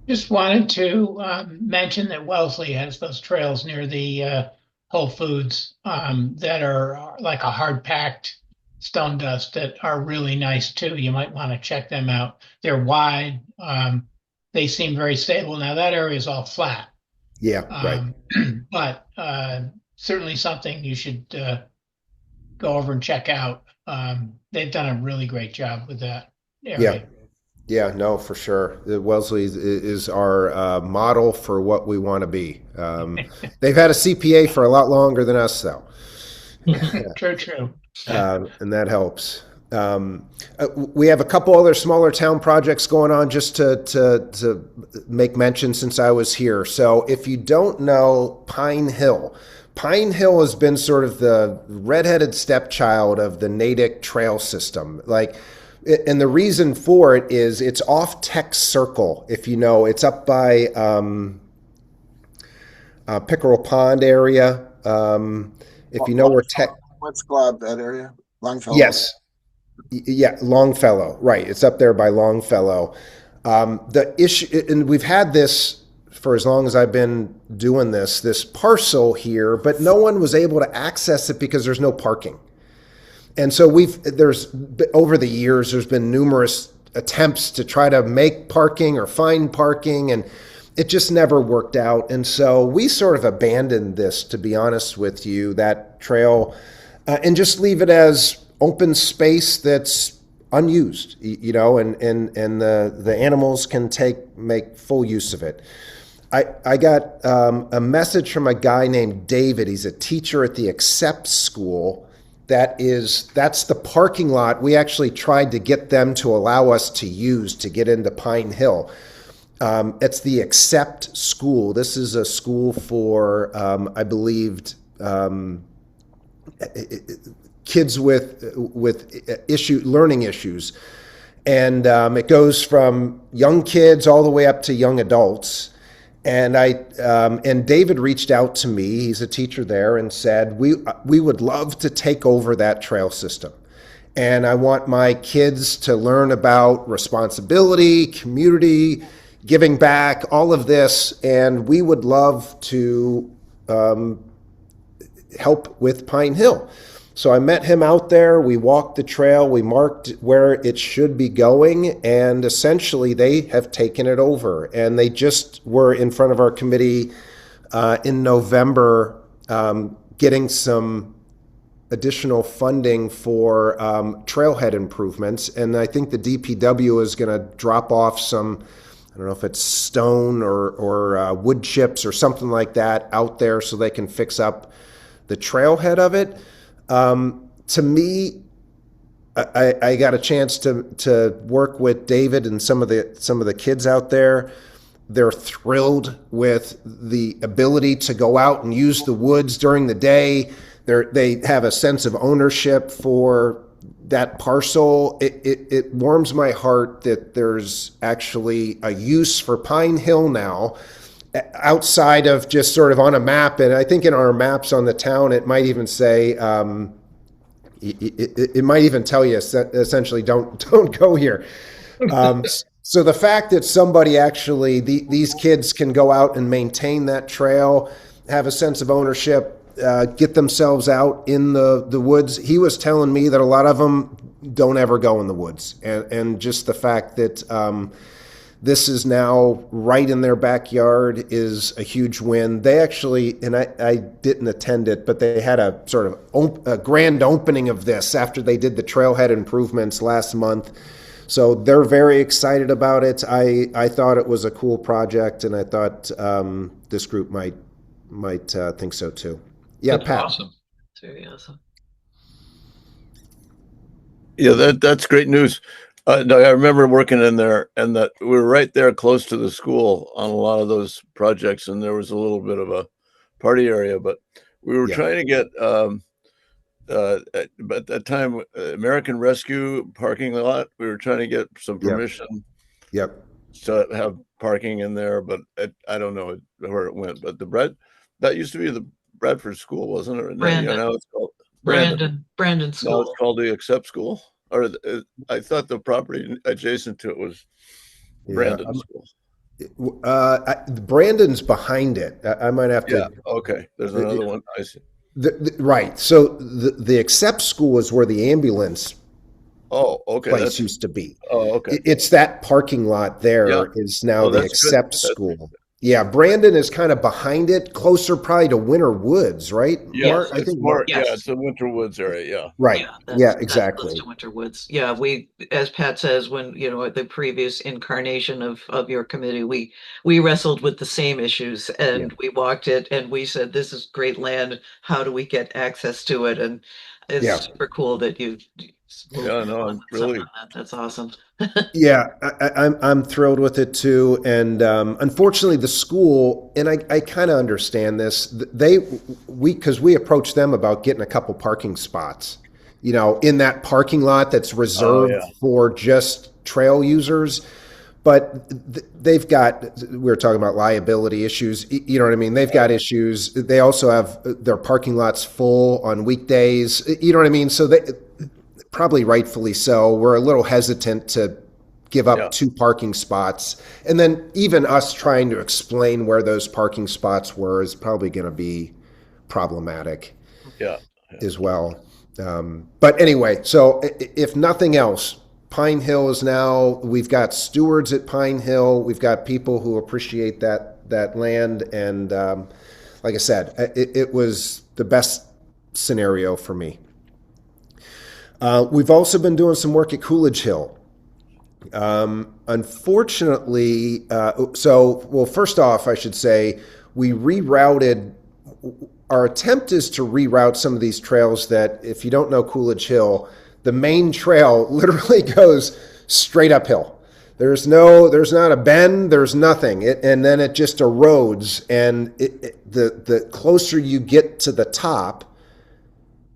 Just wanted to mention that Wellesley has those trails near the Whole Foods that are like a hard packed stone dust that are really nice too. You might want to check them out. They're wide. They seem very stable. Now that area is all flat. Yeah, right. But certainly something you should go over and check out. They've done a really great job with that area. Yeah. Yeah, no, for sure. Wellesley is our model for what we want to be. They've had a CPA for a lot longer than us, though. True. And that helps. We have a couple other smaller town projects going on just to make mention since I was here. So if you don't know Pine Hill has been sort of the redheaded stepchild of the Natick trail system. And the reason for it is it's off Tech Circle. If you know, it's up by Pickerel Pond area. If you know where Tech... What's Club, that area? Longfellow? Yes. Yeah, Longfellow. Right. It's up there by Longfellow. The issue, and we've had this for as long as I've been doing this parcel here, but no one was able to access it because there's no parking. And so over the years, there's been numerous attempts to try to make parking or find parking, and it just never worked out. And so we sort of abandoned this, to be honest with you, that trail, and just leave it as open space that's unused, and the animals can make full use of it. I got a message from a guy named David. He's a teacher at the Accept School. That's the parking lot we actually tried to get them to allow us to use to get into Pine Hill. It's the Accept School. This is a school for, I believed, kids with learning issues. And it goes from young kids all the way up to young adults. And David reached out to me. He's a teacher there, and said we would love to take over that trail system, and I want my kids to learn about responsibility, community, giving back, all of this, and we would love to help with Pine Hill. So I met him out there. We walked the trail. We marked where it should be going. And essentially, they have taken it over. And they just were in front of our committee in November getting some additional funding for trailhead improvements. And I think the DPW is going to drop off some, I don't know if it's stone or wood chips or something like that out there so they can fix up the trailhead of it. To me, I got a chance to work with David and some of the kids out there. They're thrilled with the ability to go out and use the woods during the day. They have a sense of ownership for that parcel. It warms my heart that there's actually a use for Pine Hill now, outside of just sort of on a map. And I think in our maps on the town, it might even say, it might even tell you essentially don't go here. So the fact that somebody actually, these kids can go out and maintain that trail, have a sense of ownership, get themselves out in the woods. He was telling me that a lot of them don't ever go in the woods. And just the fact that this is now right in their backyard is a huge win. They actually, and I didn't attend it, but they had a sort of a grand opening of this after they did the trailhead improvements last month. So they're very excited about it. I thought it was a cool project, and I thought this group might might think so too. Yeah, That's Pat. awesome. It's very awesome. Yeah, that's great news. Doug, I remember working in there, and that we were right there close to the school on a lot of those projects, and there was a little bit of a party area, but we were trying to get at that time American Rescue parking lot. We were trying to get some permission Yep. to have parking in there, but I don't know where it went. But that used to be the Bradford School, wasn't it? Now it's called Brandon School. Now it's called the Accept School. Or I thought the property adjacent to it was Brandon School. Brandon's behind it. I might have to. Yeah. Okay. There's another one. I see. Right. So the Accept School is where the ambulance place used to be. Oh, okay. It's that parking lot there is now the Accept School. Yeah, Brandon is kind of behind it, closer probably to Winter Woods, right? Yes, I think it's the Winter Woods area. Yeah, right. Yeah, exactly. That's Winter Woods. Yeah, we, as Pat says, when the previous incarnation of your committee, we wrestled with the same issues, and we walked it, and we said, "This is great land. How do we get access to it?" And it's super cool that you. Yeah, no, I'm really. That's awesome. Yeah, I'm thrilled with it too. And unfortunately, the school, and I kind of understand this. Because we approached them about getting a couple parking spots, in that parking lot that's reserved for just trail users. But they've got. We were talking about liability issues. You know what I mean? They've got issues. They also have their parking lots full on weekdays. You know what I mean? So they. Probably rightfully so. We're a little hesitant to give up 2 parking spots. And then even us trying to explain where those parking spots were is probably going to be problematic as well. But anyway, so if nothing else, Pine Hill is now, we've got stewards at Pine Hill. We've got people who appreciate that land. And like I said, it was the best scenario for me. We've also been doing some work at Coolidge Hill. Unfortunately, first off, I should say, we rerouted. Our attempt is to reroute some of these trails that, if you don't know Coolidge Hill, the main trail literally goes straight uphill. There's not a bend, there's nothing. And then it just erodes. And the closer you get to the top,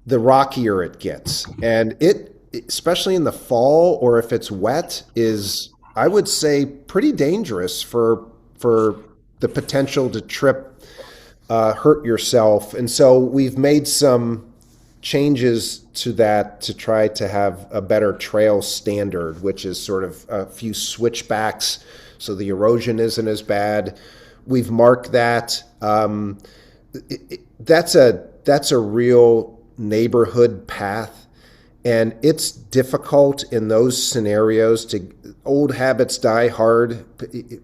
the rockier it gets. And it, especially in the fall or if it's wet, is, I would say, pretty dangerous for the potential to trip, hurt yourself. And so we've made some changes to that to try to have a better trail standard, which is sort of a few switchbacks so the erosion isn't as bad. We've marked that. That's a real neighborhood path, and it's difficult in those scenarios. To old habits die hard.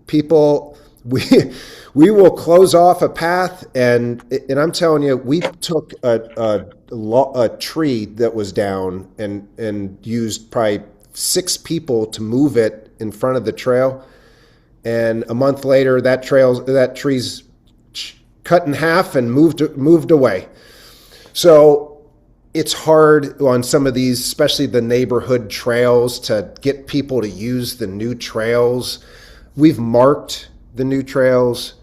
People, we will close off a path, and I'm telling you, we took a tree that was down and used probably 6 people to move it in front of the trail, and a month later that tree's cut in half and moved away. So it's hard on some of these, especially the neighborhood trails, to get people to use the new trails. We've marked the new trails.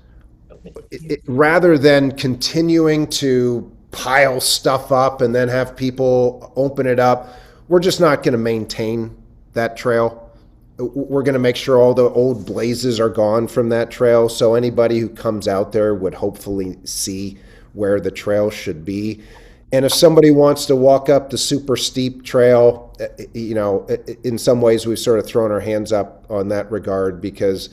Rather than continuing to pile stuff up and then have people open it up, we're just not going to maintain that trail. We're going to make sure all the old blazes are gone from that trail, so anybody who comes out there would hopefully see where the trail should be. And if somebody wants to walk up the super steep trail, in some ways we've sort of thrown our hands up on that regard, because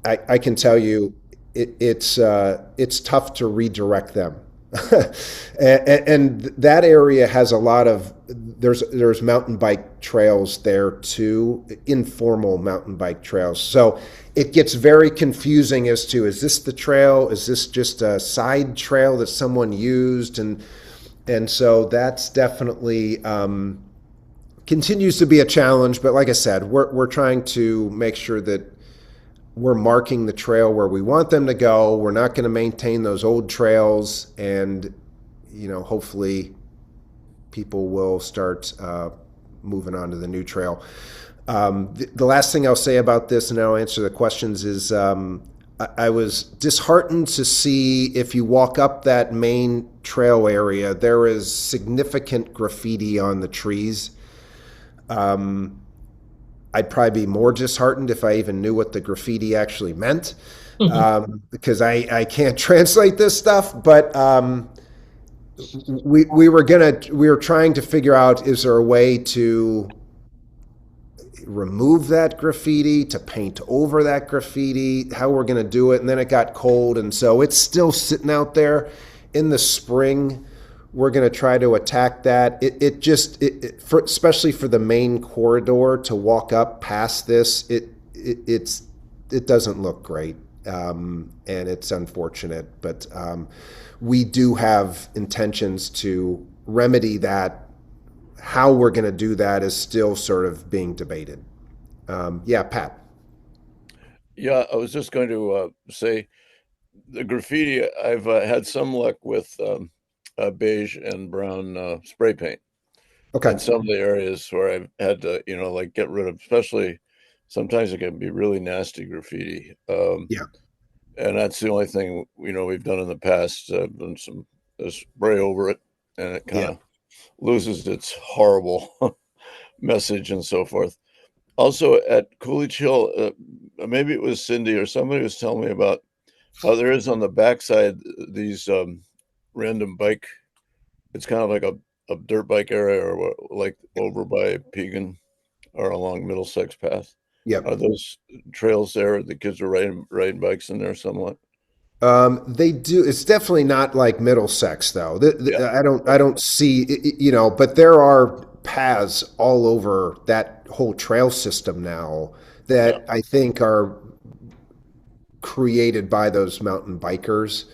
I can tell you it's tough to redirect them. and that area has a lot of, there's mountain bike trails there too, informal mountain bike trails. So it gets very confusing as to, is this the trail? Is this just a side trail that someone used? And so that's definitely continues to be a challenge. But like I said, we're trying to make sure that we're marking the trail where we want them to go. We're not going to maintain those old trails, and hopefully people will start moving on to the new trail. The last thing I'll say about this, and I'll answer the questions, is I was disheartened to see, if you walk up that main trail area, there is significant graffiti on the trees. I'd probably be more disheartened if I even knew what the graffiti actually meant, because I can't translate this stuff. But we were trying to figure out, is there a way to remove that graffiti, to paint over that graffiti, how we're going to do it. And then it got cold, and so it's still sitting out there. In the spring, we're going to try to attack that. Especially for the main corridor, to walk up past this, it doesn't look great, and it's unfortunate. But we do have intentions to remedy that. How we're going to do that is still sort of being debated. Yeah, Pat. Yeah, I was just going to say the graffiti, I've had some luck with beige and brown spray paint. Okay. In some of the areas where I've had to, like get rid of, especially sometimes it can be really nasty graffiti. Yeah. And that's the only thing, we've done in the past, done some spray over it, and it kind of loses its horrible message and so forth. Also at Coolidge Hill, maybe it was Cindy or somebody was telling me about how there is on the backside these random bike. It's kind of like a dirt bike area, or like over by Pegan or along Middlesex Path. Yeah. Are those trails there? The kids are riding bikes in there somewhat. They do. It's definitely not like Middlesex, though. I don't see, but there are paths all over that whole trail system now that I think are created by those mountain bikers.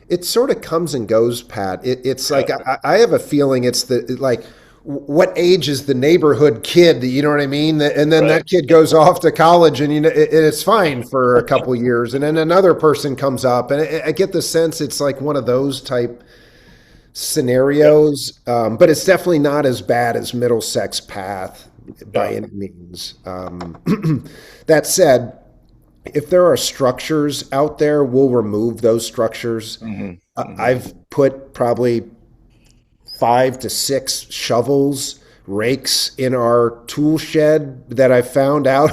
It sort of comes and goes, Pat. It's like, I have a feeling it's like, what age is the neighborhood kid? You know what I mean? And then that kid goes off to college, and it's fine for a couple of years, and then another person comes up, and I get the sense it's like one of those type scenarios. But it's definitely not as bad as Middlesex Path by any means. That said, if there are structures out there, we'll remove those structures. I've put probably 5 to 6 shovels, rakes in our tool shed that I found out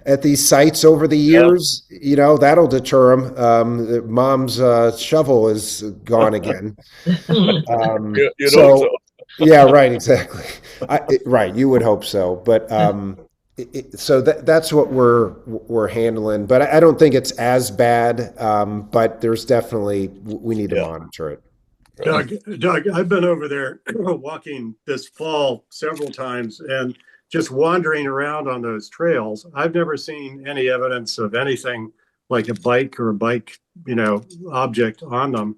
at these sites over the years. That'll deter them. Mom's shovel is gone again. So, yeah, right, exactly. Right, you would hope so, but so that's what we're handling. But I don't think it's as bad. But there's definitely, we need to monitor it. Doug, I've been over there walking this fall several times, and just wandering around on those trails. I've never seen any evidence of anything like a bike or a bike, object on them.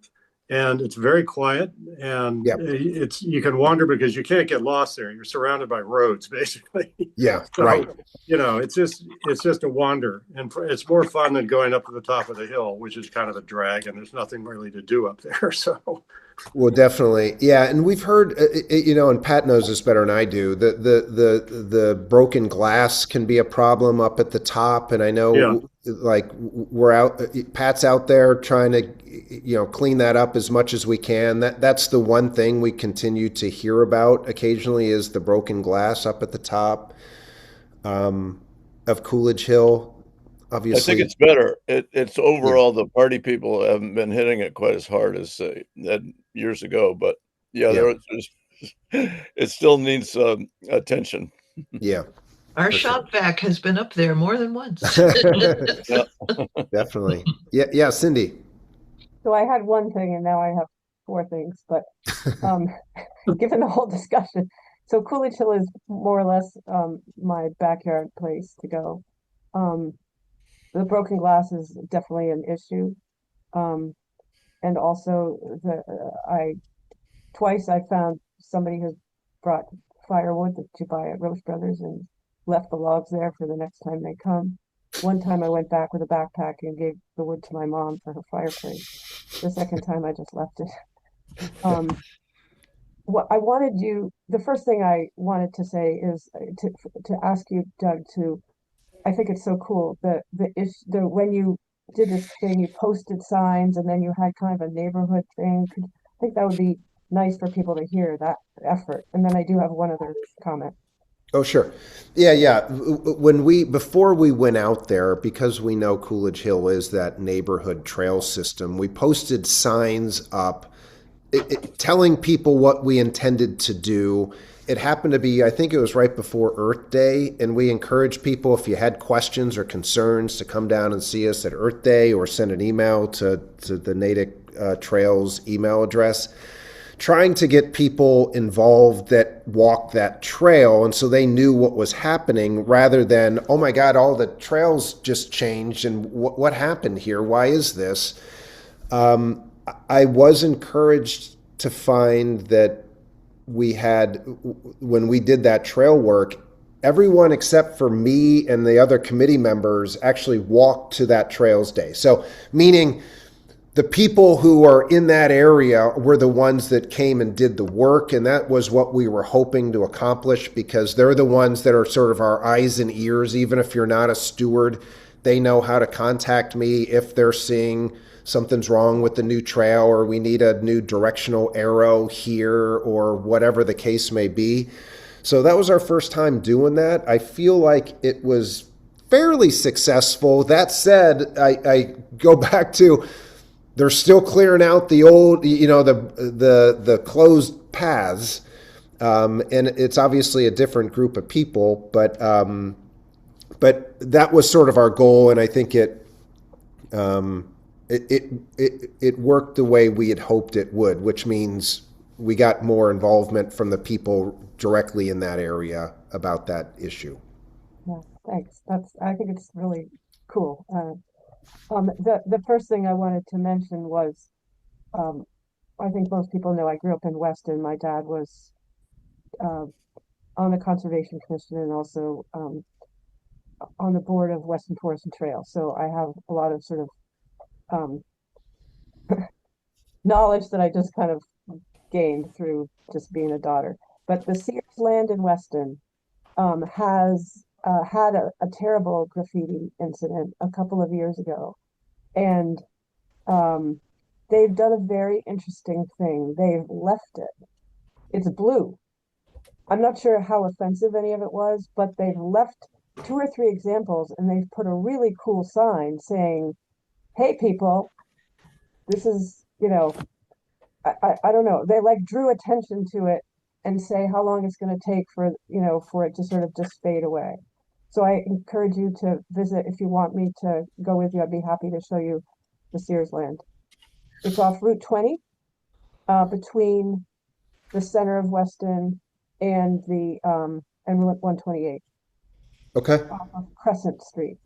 And it's very quiet, and you can wander because you can't get lost there. You're surrounded by roads, basically. Yeah, so, right. It's just a wander, and it's more fun than going up to the top of the hill, which is kind of a drag, and there's nothing really to do up there. So, well, definitely, yeah. And we've heard, and Pat knows this better than I do. The broken glass can be a problem up at the top, and I know, like, Pat's out there trying to, clean that up as much as we can. That's the one thing we continue to hear about occasionally, is the broken glass up at the top of Coolidge Hill. Obviously, I think it's better. It's overall the party people haven't been hitting it quite as hard as years ago, but it still needs attention. Yeah. Our shop vac has been up there more than once. Definitely. Yeah, Cindy. So I had one thing, and now I have 4 things, but given the whole discussion, so Coolidge Hill is more or less my backyard place to go. The broken glass is definitely an issue. And also twice I found somebody has brought firewood to buy at Roche Brothers and left the logs there for the next time they come. one time I went back with a backpack and gave the wood to my mom for her fireplace. The second time I just left it. What I wanted you, the first thing I wanted to say is to ask you, Doug, to, I think it's so cool that when you did this thing, you posted signs and then you had kind of a neighborhood thing. I think that would be nice for people to hear that effort. And then I do have one other comment. Oh, sure. Yeah. Before we went out there, because we know Coolidge Hill is that neighborhood trail system, we posted signs up telling people what we intended to do. It happened to be, I think it was right before Earth Day, and we encouraged people, if you had questions or concerns, to come down and see us at Earth Day or send an email to the Natick Trails email address, trying to get people involved that walked that trail, and so they knew what was happening, rather than, oh my God, all the trails just changed, and what happened here? Why is this? I was encouraged to find that when we did that trail work, everyone except for me and the other committee members actually walked to that Trails Day. So, meaning the people who are in that area were the ones that came and did the work, and that was what we were hoping to accomplish, because they're the ones that are sort of our eyes and ears. Even if you're not a steward, they know how to contact me if they're seeing something's wrong with the new trail, or we need a new directional arrow here, or whatever the case may be. So that was our first time doing that. I feel like it was fairly successful. That said, I go back to, they're still clearing out the old, the closed paths, and it's obviously a different group of people, but that was sort of our goal, and I think it worked the way we had hoped it would, which means we got more involvement from the people directly in that area about that issue. Yeah, thanks. I think it's really cool. The first thing I wanted to mention was, I think most people know I grew up in Weston. My dad was on the Conservation Commission and also on the board of Western Forest and Trail. So I have a lot of sort of knowledge that I just kind of gained through just being a daughter. But the Sears land in Weston has had a terrible graffiti incident a couple of years ago. And they've done a very interesting thing. They've left it. It's blue. I'm not sure how offensive any of it was, but they've left 2 or 3 examples, and they've put a really cool sign saying, hey, people, this is, I don't know. They like drew attention to it and say how long it's going to take for it to sort of just fade away. So I encourage you to visit. If you want me to go with you, I'd be happy to show you the Sears land. It's off Route 20, between the center of Weston and and Route 128. Okay. Off of Crescent Street.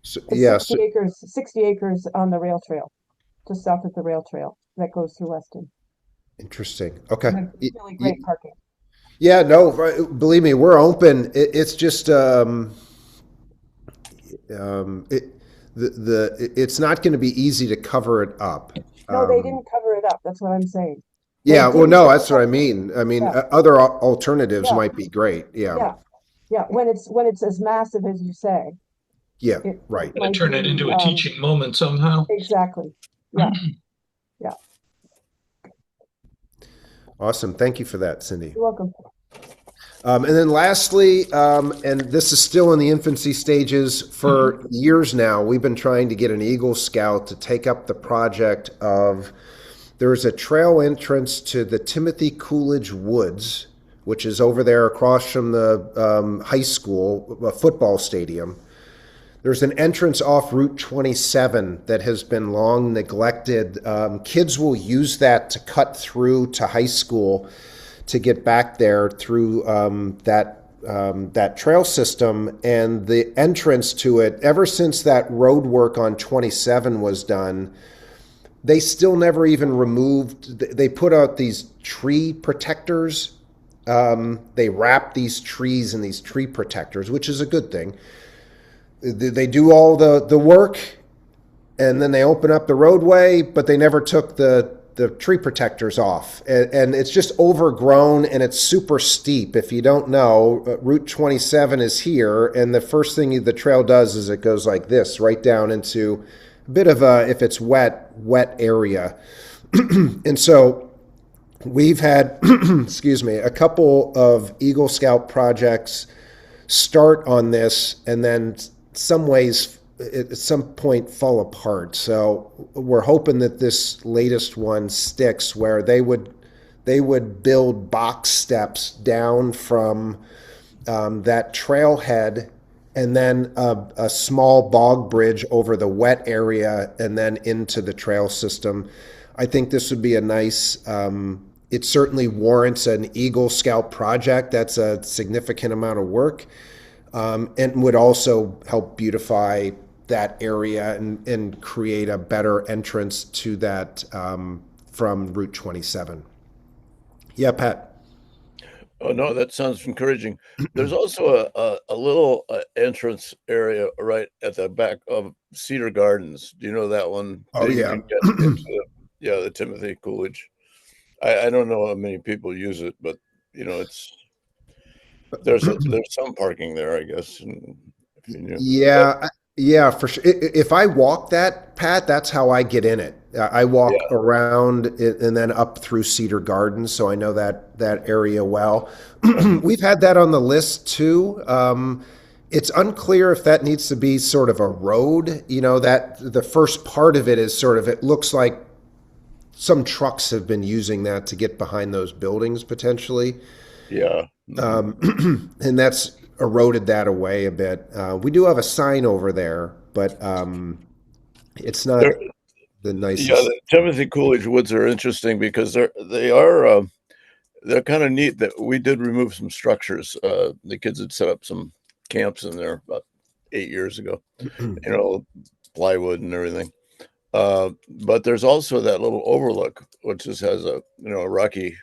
So, it's yeah. 60 acres on the rail trail, just south of the rail trail that goes through Weston. Interesting. Okay. Really great parking. Yeah, no, believe me, we're open. It's just it's not going to be easy to cover it up. No, they didn't cover it up. That's what I'm saying. Yeah, well, no, that's what I mean. I mean, yeah. Other alternatives might be great. Yeah. Yeah. When it's as massive as you say. Yeah, right. Turn it into a teaching moment somehow. Exactly. Yeah. Yeah. Awesome. Thank you for that, Cindy. You're welcome. And then lastly, and this is still in the infancy stages, for years now, we've been trying to get an Eagle Scout to take up the project of, there's a trail entrance to the Timothy Coolidge Woods, which is over there across from the high school football stadium. There's an entrance off Route 27 that has been long neglected. Kids will use that to cut through to high school to get back there through that trail system. And the entrance to it, ever since that road work on 27 was done, they still never even removed, they put out these tree protectors. They wrap these trees in these tree protectors, which is a good thing. they do all the work, and then they open up the roadway, but they never took the tree protectors off, and it's just overgrown and it's super steep. If you don't know, Route 27 is here, and the first thing the trail does is it goes like this right down into a bit of a, if it's wet area. And so we've had excuse me, a couple of Eagle Scout projects start on this and then some ways at some point fall apart. So we're hoping that this latest one sticks, where they would build box steps down from that trailhead, and then a small bog bridge over the wet area, and then into the trail system. I think this would be a nice. It certainly warrants an Eagle Scout project. That's a significant amount of work, and would also help beautify that area and create a better entrance to that from Route 27. Yeah, Pat. Oh no, that sounds encouraging. There's also a little entrance area right at the back of Cedar Gardens. Do you know that one? Oh that yeah. You can get into the Timothy Coolidge. I don't know how many people use it, but it's there's some parking there, I guess. If you knew. Yeah, for sure. If I walk that, Pat, that's how I get in it. I walk around it and then up through Cedar Gardens, so I know that area well. We've had that on the list too. It's unclear if that needs to be sort of a road. That the first part of it is sort of, it looks like some trucks have been using that to get behind those buildings potentially. Yeah. And that's eroded that away a bit. We do have a sign over there, but it's not the nicest. Yeah, the Timothy Coolidge woods are interesting because they're kind of neat. That we did remove some structures. The kids had set up some camps in there about 8 years ago. Plywood and everything. But there's also that little overlook, which just has a rocky.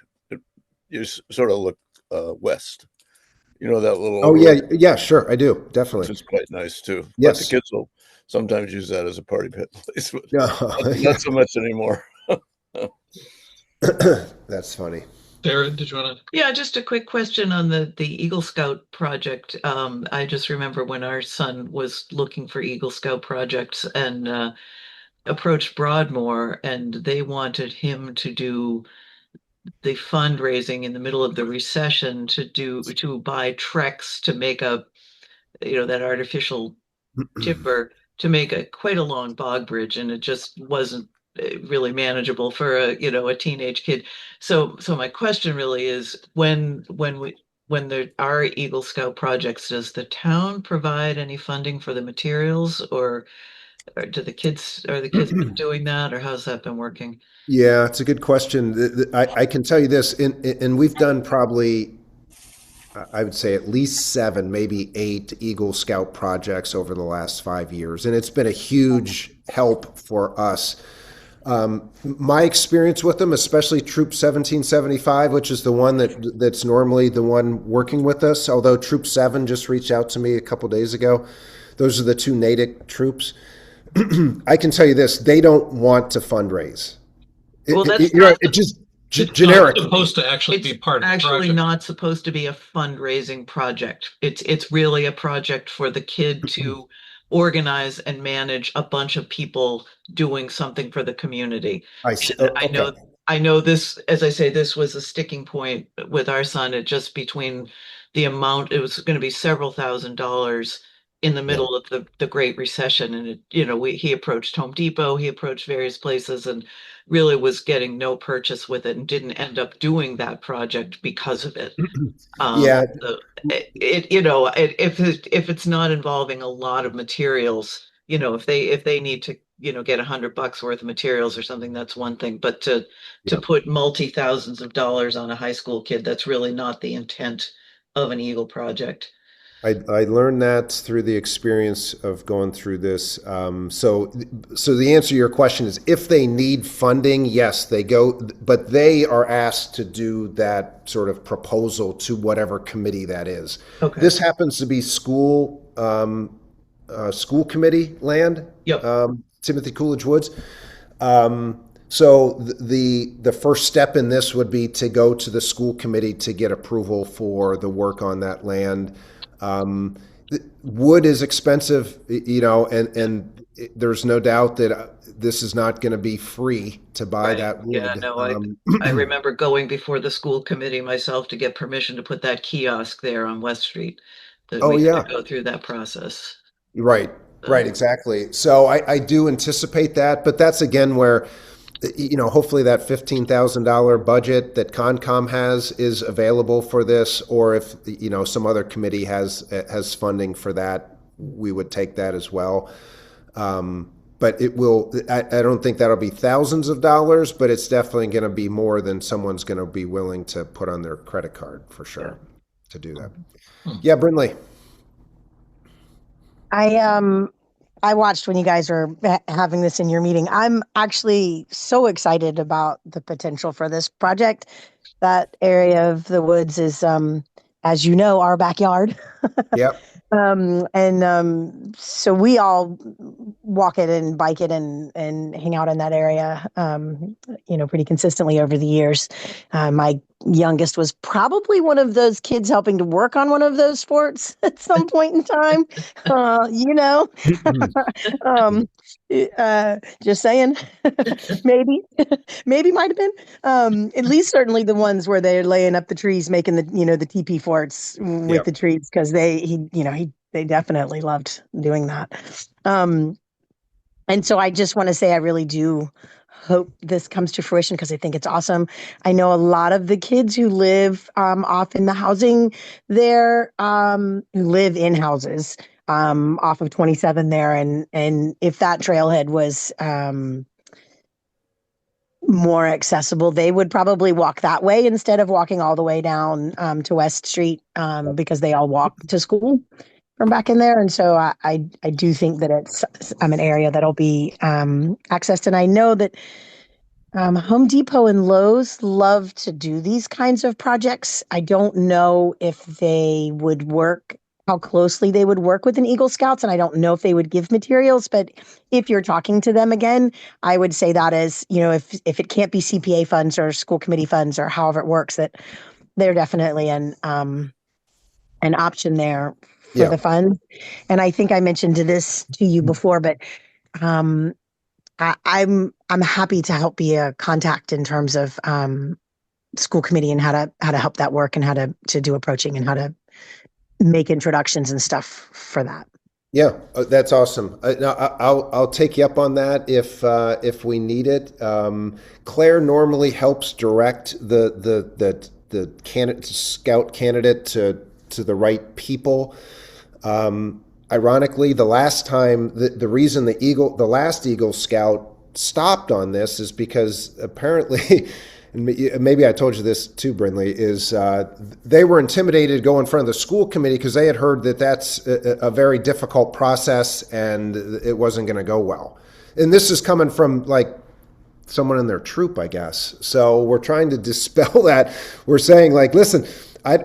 You sort of look west. That little. Oh yeah, sure, I do, definitely. Which is quite nice too. Yes, but the kids will sometimes use that as a party pit place, but yeah. not so much anymore. That's funny. Sarah, did you want to? Yeah, just a quick question on the Eagle Scout project. I just remember when our son was looking for Eagle Scout projects and approached Broadmoor, and they wanted him to do the fundraising in the middle of the recession to buy Trex to make that artificial timber to make quite a long bog bridge, and it just wasn't really manageable for a teenage kid. So my question really is, when there are Eagle Scout projects, does the town provide any funding for the materials, or do the kids been doing that, or how's that been working? Yeah, it's a good question. I can tell you this, and we've done probably, I would say, at least 7, maybe 8 Eagle Scout projects over the last 5 years, and it's been a huge help for us. My experience with them, especially Troop 1775, which is the one that's normally the one working with us, although Troop 7 just reached out to me a couple days ago. Those are the 2 Natick troops. I can tell you this, they don't want to fundraise. Well, that's generic. Not supposed to actually be part of the project. Actually not supposed to be a fundraising project. It's really a project for the kid to organize and manage a bunch of people doing something for the community. I see. Okay. I know this, as I say, this was a sticking point with our son. It just between the amount, it was going to be several $1,000s in the middle of the Great Recession. And he approached Home Depot, he approached various places, and really was getting no purchase with it, and didn't end up doing that project because of it. If it's not involving a lot of materials, if they need to, get $100 worth of materials or something, that's one thing. But to put multi-thousands of dollars on a high school kid, that's really not the intent of an Eagle project. I learned that through the experience of going through this. So the answer to your question is, if they need funding, yes, they go, but they are asked to do that sort of proposal to whatever committee that is. Okay. This happens to be school school committee land. Yep. Timothy Coolidge Woods. So the first step in this would be to go to the school committee to get approval for the work on that land. Wood is expensive, and there's no doubt that this is not going to be free to buy that wood. Yeah, no, I remember going before the school committee myself to get permission to put that kiosk there on West Street. That we had to go through that process. Right, exactly. So I do anticipate that, but that's again where, hopefully that $15,000 budget that Concom has is available for this, or if, some other committee has funding for that, we would take that as well. But it will, I don't think that'll be thousands of dollars, but it's definitely going to be more than someone's going to be willing to put on their credit card for sure to do that. Yeah, Brinley. I watched when you guys were having this in your meeting. I'm actually so excited about the potential for this project. That area of the woods is, as you know, our backyard. Yep. So we all walk it and bike it and hang out in that area, pretty consistently over the years. My youngest was probably one of those kids helping to work on one of those sports at some point in time. Just saying, maybe might have been, at least certainly the ones where they're laying up the trees, making the TP forts with the trees. Cause they definitely loved doing that. And so I just want to say, I really do hope this comes to fruition because I think it's awesome. I know a lot of the kids who live off in the housing there, who live in houses off of 27 there. And if that trailhead was more accessible, they would probably walk that way instead of walking all the way down to West Street because they all walk to school from back in there. And so I do think that it's an area that'll be accessed. And I know that Home Depot and Lowe's love to do these kinds of projects. I don't know if they would work, how closely they would work with an Eagle Scouts. And I don't know if they would give materials, but if you're talking to them again, I would say that as, if it can't be CPA funds or school committee funds or however it works, that they're definitely an option there for the funds. And I think I mentioned this to you before, but I'm happy to help be a contact in terms of school committee and how to help that work and how to do approaching and how to make introductions and stuff for that. Yeah, that's awesome. I'll take you up on that if we need it. Claire normally helps direct the scout candidate to the right people. Ironically, the last time, the reason the last Eagle Scout stopped on this is because apparently, and maybe I told you this too, Brinley, is they were intimidated to go in front of the school committee because they had heard that that's a very difficult process and it wasn't going to go well. And this is coming from like someone in their troop, I guess. So we're trying to dispel that. We're saying like, listen,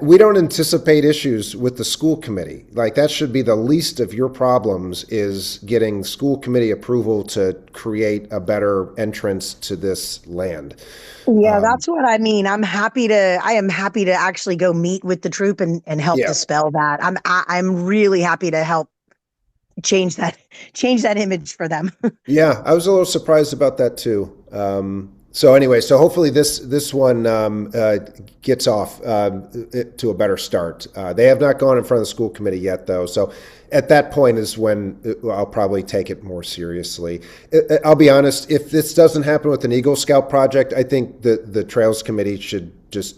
we don't anticipate issues with the school committee. Like that should be the least of your problems, is getting school committee approval to create a better entrance to this land. Yeah, that's what I mean. I am happy to actually go meet with the troop and help dispel that. I'm really happy to help change that image for them. Yeah, I was a little surprised about that too. So anyway, so hopefully this one gets off to a better start. They have not gone in front of the school committee yet, though. So at that point is when I'll probably take it more seriously. I'll be honest, if this doesn't happen with an Eagle Scout project, I think the Trails Committee should just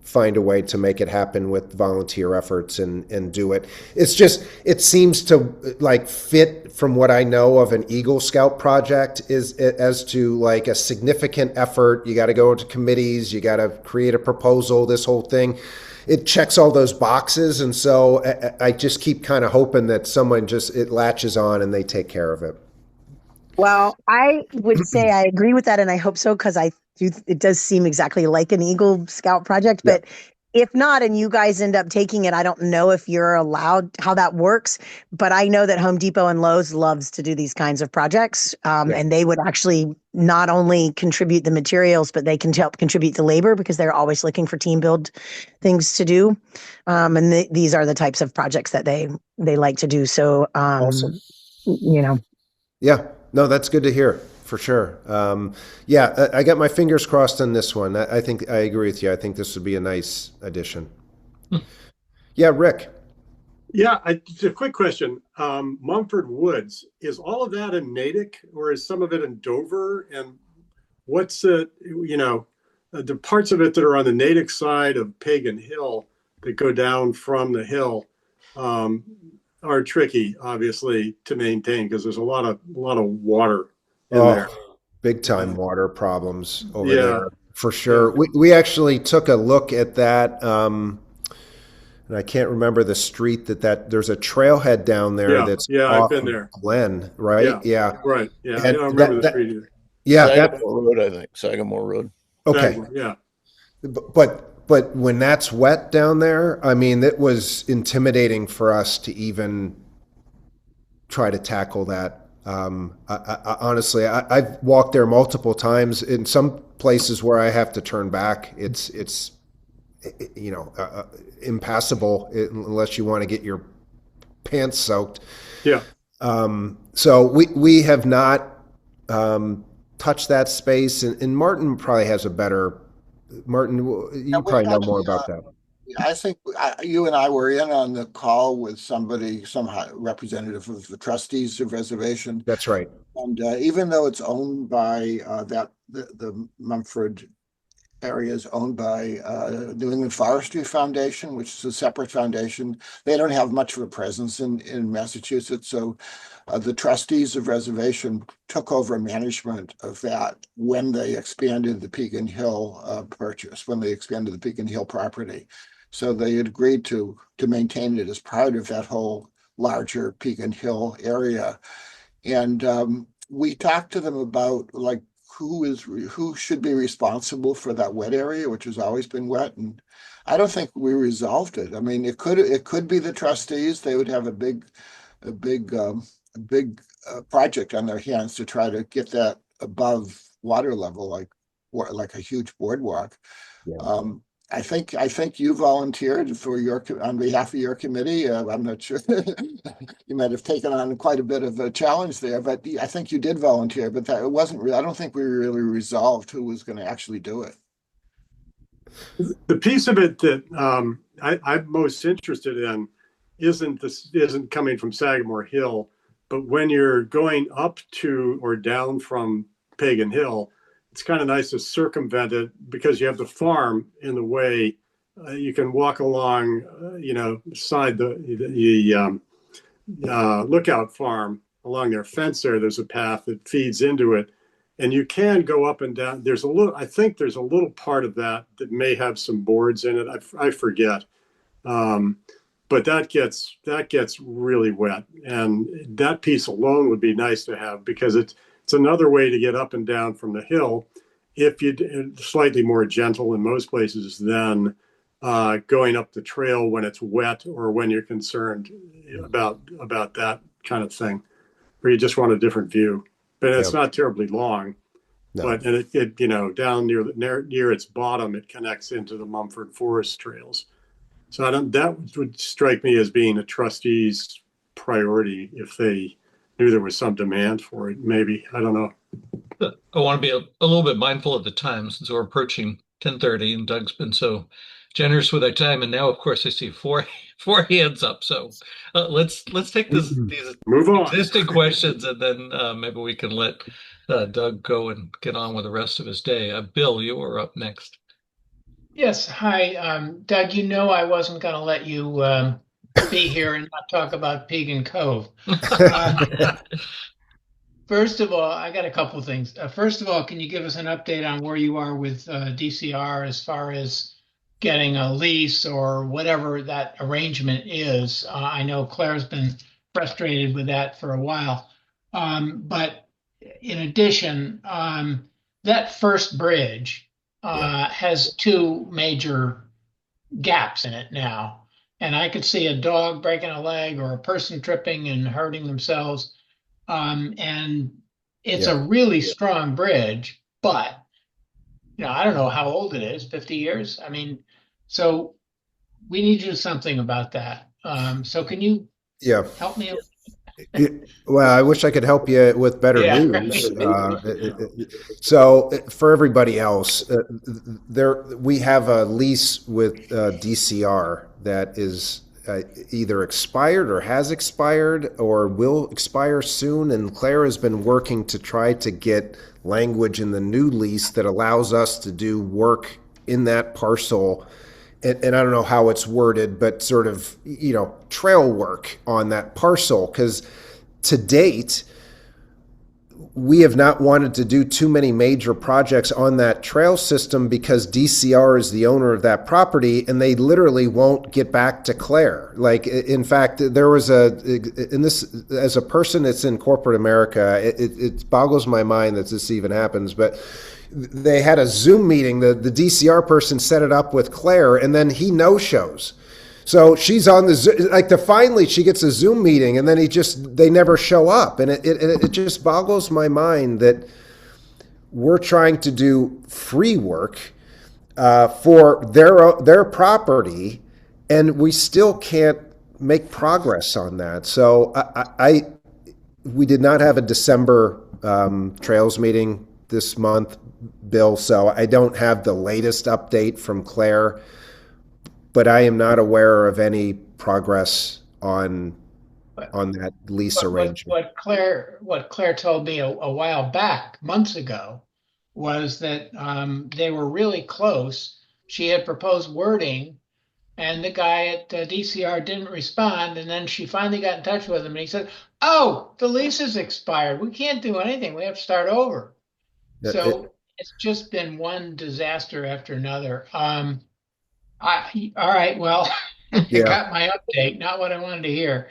find a way to make it happen with volunteer efforts and do it. It's just, it seems to like fit from what I know of an Eagle Scout project is as to like a significant effort. You got to go to committees, you got to create a proposal, this whole thing. It checks all those boxes. And so I just keep kind of hoping that someone it latches on and they take care of it. Well, I would say I agree with that, and I hope so, because it does seem exactly like an Eagle Scout project. But If not, and you guys end up taking it, I don't know if you're allowed how that works, but I know that Home Depot and Lowe's loves to do these kinds of projects. And they would actually not only contribute the materials, but they can help contribute the labor because they're always looking for team build things to do. And these are the types of projects that they like to do. So, Awesome. you know. Yeah, no, that's good to hear for sure. Yeah, I got my fingers crossed on this one. I think I agree with you. I think this would be a nice addition. Yeah, Rick. Yeah, it's a quick question. Mumford Woods, is all of that in Natick or is some of it in Dover? And what's the, the parts of it that are on the Natick side of Pagan Hill that go down from the hill are tricky, obviously, to maintain because there's a lot of water in there. Big time water problems over Yeah. there for sure. Yeah. We actually took a look at that. And I can't remember the street that there's a trailhead down there that's I've off been of there. Glen, right? Yeah. Right. Yeah. And I don't remember the street either. Yeah. Sagamore Road, I think. Sagamore Road. Okay. Sagamore, yeah. But when that's wet down there, I mean, it was intimidating for us to even try to tackle that. Honestly, I've walked there multiple times. In some places where I have to turn back, it's impassable unless you want to get your pants soaked. Yeah. So we have not touched that space, and Martin probably has a better. Martin, you probably know more about that. I think you and I were in on the call with some representative of the trustees of reservation. That's right. And even though it's owned by the Mumford area is owned by New England Forestry Foundation, which is a separate foundation. They don't have much of a presence in Massachusetts. So the trustees of reservation took over management of that when they expanded the Pekin Hill purchase, when they expanded the Pekin Hill property. So they had agreed to maintain it as part of that whole larger Pekin Hill area. And we talked to them about who should be responsible for that wet area, which has always been wet, and I don't think we resolved it. I mean, it could be the trustees. They would have a big project on their hands to try to get that above water level, like a huge boardwalk. Yeah. I think you volunteered on behalf of your committee. I'm not sure. You might have taken on quite a bit of a challenge there, but I think you did volunteer. But it wasn't really. I don't think we really resolved who was going to actually do it. The piece of it that I'm most interested in isn't coming from Sagamore Hill, but when you're going up to or down from Pagan Hill, it's kind of nice to circumvent it because you have the farm in the way. You can walk along, beside the Lookout Farm along their fence there. There's a path that feeds into it, and you can go up and down. I think there's a little part of that may have some boards in it. I forget, but that gets really wet, and that piece alone would be nice to have because it's another way to get up and down from the hill if you slightly more gentle in most places than going up the trail when it's wet or when you're concerned about that kind of thing, where you just want a different view. But it's not terribly long. No. But it down near its bottom, it connects into the Mumford Forest trails. So that would strike me as being a trustee's priority if they knew there was some demand for it. Maybe, I don't know. I want to be a little bit mindful of the time since we're approaching 10:30 and Doug's been so generous with our time. And now, of course, I see four hands up. So let's take these move on. Existing questions and then maybe we can let Doug go and get on with the rest of his day. Bill, you are up next. Yes. Hi, Doug. I wasn't going to let you be here and not talk about Pegan Cove. First of all, I got a couple of things. First of all, can you give us an update on where you are with DCR as far as getting a lease or whatever that arrangement is? I know Claire's been frustrated with that for a while. But in addition, that first bridge has two major gaps in it now. And I could see a dog breaking a leg or a person tripping and hurting themselves. And it's Yeah. a really strong bridge, but I don't know how old it is, 50 years. I mean, so we need to do something about that. So can you Yeah. help me? Well, I wish I could help you with better Yeah, news. So for everybody else, we have a lease with DCR that is either expired or has expired or will expire soon. And Claire has been working to try to get language in the new lease that allows us to do work in that parcel. And I don't know how it's worded, but sort of, trail work on that parcel. Because to date, we have not wanted to do too many major projects on that trail system because DCR is the owner of that property and they literally won't get back to Claire. Like, in fact, there was in this, as a person that's in corporate America, it boggles my mind that this even happens, but they had a Zoom meeting. The DCR person set it up with Claire, and then he no-shows. So she's on finally she gets a Zoom meeting, and then they never show up, and it just boggles my mind that we're trying to do free work for their property, and we still can't make progress on that. So we did not have a December trails meeting this month, Bill, so I don't have the latest update from Claire, but I am not aware of any progress on that lease arrangement. What Claire told me a while back, months ago, was that they were really close. She had proposed wording, and the guy at DCR didn't respond. And then she finally got in touch with him, and he said, "Oh, the lease is expired. We can't do anything. We have to start over." So it's just been one disaster after another. All right, well, I got my update, not what I wanted to hear.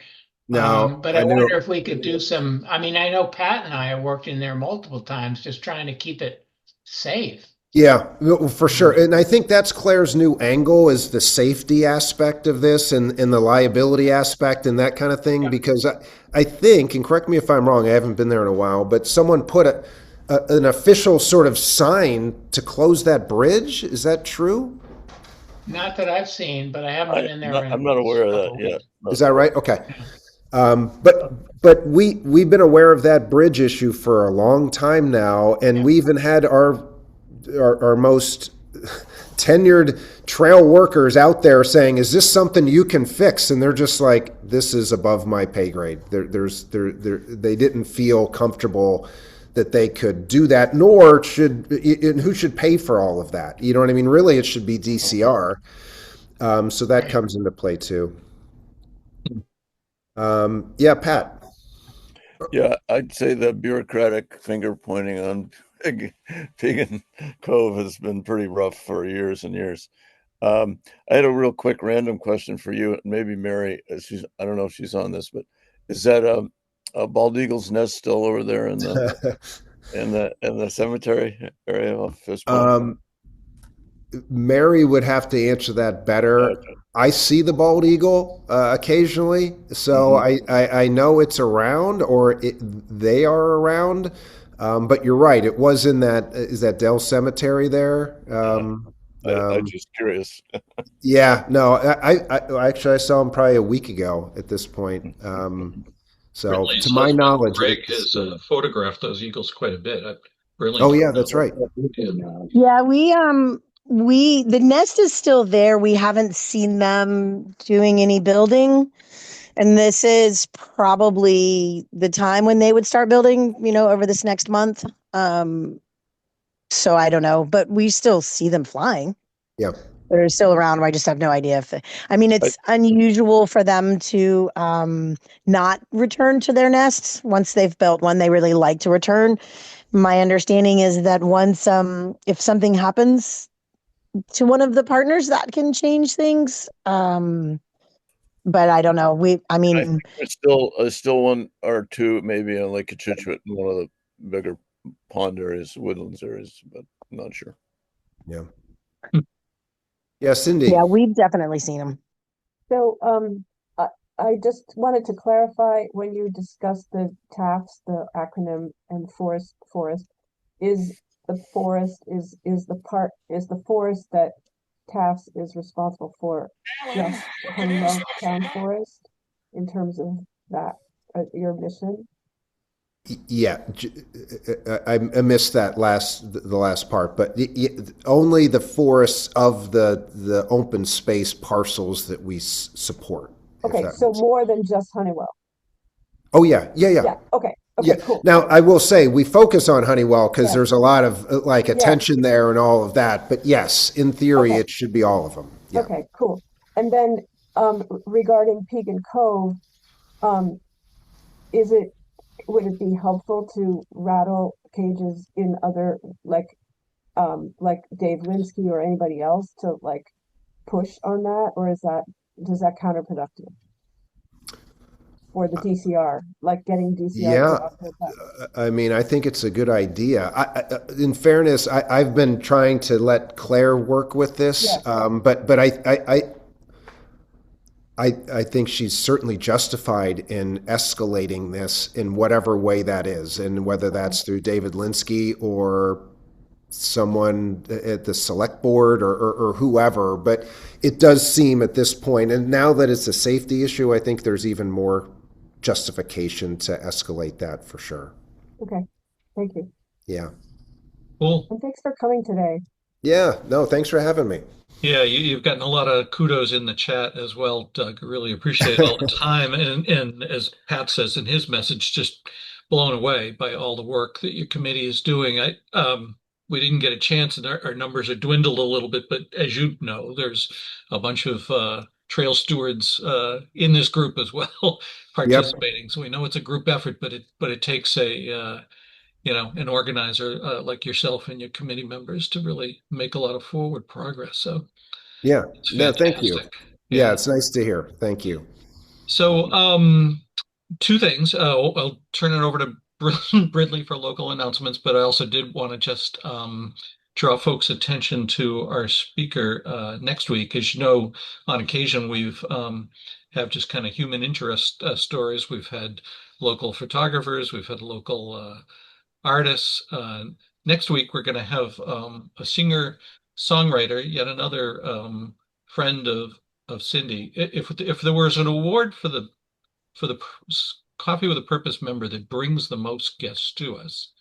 No, But I wonder if we could do some. I mean, I know Pat and I have worked in there multiple times, just trying to keep it safe. Yeah, for sure. And I think that's Claire's new angle, is the safety aspect of this and the liability aspect and that kind of thing. Yeah. Because I think, and correct me if I'm wrong, I haven't been there in a while, but someone put an official sort of sign to close that bridge. Is that true? Not that I've seen, but I haven't been in there. I'm not aware of that yet. Is that right? Okay. But we've been aware of that bridge issue for a long time now, and we even had our most tenured trail workers out there saying, "Is this something you can fix?" And they're just like, "This is above my pay grade." They didn't feel comfortable that they could do that, nor who should pay for all of that. You know what I mean? Really, it should be DCR. So that comes into play too. Yeah, Pat. Yeah, I'd say the bureaucratic finger pointing on Pig Cove has been pretty rough for years and years. I had a real quick random question for you, maybe Mary. I don't know if she's on this, but is that a bald eagle's nest still over there in the in the cemetery area of Fishbone? Mary would have to answer that better. Okay. I see the bald eagle occasionally, so I know it's around, or they are around. But you're right; it was in is that Dell Cemetery there? I'm just curious. Yeah, no, I actually I saw him probably a week ago at this point. So really, to my knowledge, Greg has photographed those eagles quite a bit. Yeah, that's right. Yeah, the nest is still there. We haven't seen them doing any building. And this is probably the time when they would start building, over this next month. So I don't know, but we still see them flying. Yeah. They're still around. I just have no idea it's unusual for them to not return to their nests. Once they've built one, they really like to return. My understanding is that once, if something happens to one of the partners, that can change things. But I don't know. There's still one or two, maybe on Lake Cochituate, in one of the bigger pond areas, woodlands areas, but I'm not sure. Yeah. Yeah, Cindy. Yeah, we've definitely seen them. So, I just wanted to clarify when you discussed the TAFs, the acronym, and forest, is the forest is the forest that TAFs is responsible for just Honeywell Town Forest in terms of that, your mission? Yeah, I missed that the last part, but only the forests of the open space parcels that we support. Okay, so more than just Honeywell. Oh yeah, yeah, yeah. Yeah. Okay. Okay. Yeah. Cool. Now I will say we focus on Honeywell because Yeah. there's a lot of like attention there and all of that. But yes, in theory, Okay. it should be all of them. Yeah. Okay. Cool. And then regarding Pegan Cove, um, would it be helpful to rattle cages in other like Dave Linsky or anybody else to like push on that, or does that counterproductive for the DCR, like getting DCR to Yeah, offer that? I mean, I think it's a good idea. In fairness, I've been trying to let Claire work with this, Yes. but I think she's certainly justified in escalating this in whatever way that is, and whether that's through David Linsky or someone at the select board or whoever. But it does seem at this point, and now that it's a safety issue, I think there's even more justification to escalate that for sure. Okay. Thank you. Yeah. Cool. And thanks for coming today. Yeah. No, thanks for having me. Yeah, you've gotten a lot of kudos in the chat as well, Doug. Really appreciate all the time. And as Pat says in his message, just blown away by all the work that your committee is doing. We didn't get a chance, and our numbers are dwindled a little bit. But as you know, there's a bunch of trail stewards in this group as well participating. So we know it's a group effort, but it takes an organizer like yourself and your committee members to really make a lot of forward progress. So Yeah. it's No, thank you. fantastic. Yeah, it's nice to hear. Thank you. So, two things. I'll turn it over to Brindley for local announcements, but I also did want to just draw folks' attention to our speaker next week. As you know, on occasion we've have just kind of human interest stories. We've had local photographers, we've had local artists. Next week we're going to have a singer songwriter, yet another friend of Cindy. If there was an award for the Coffee with a Purpose member that brings the most guests to us,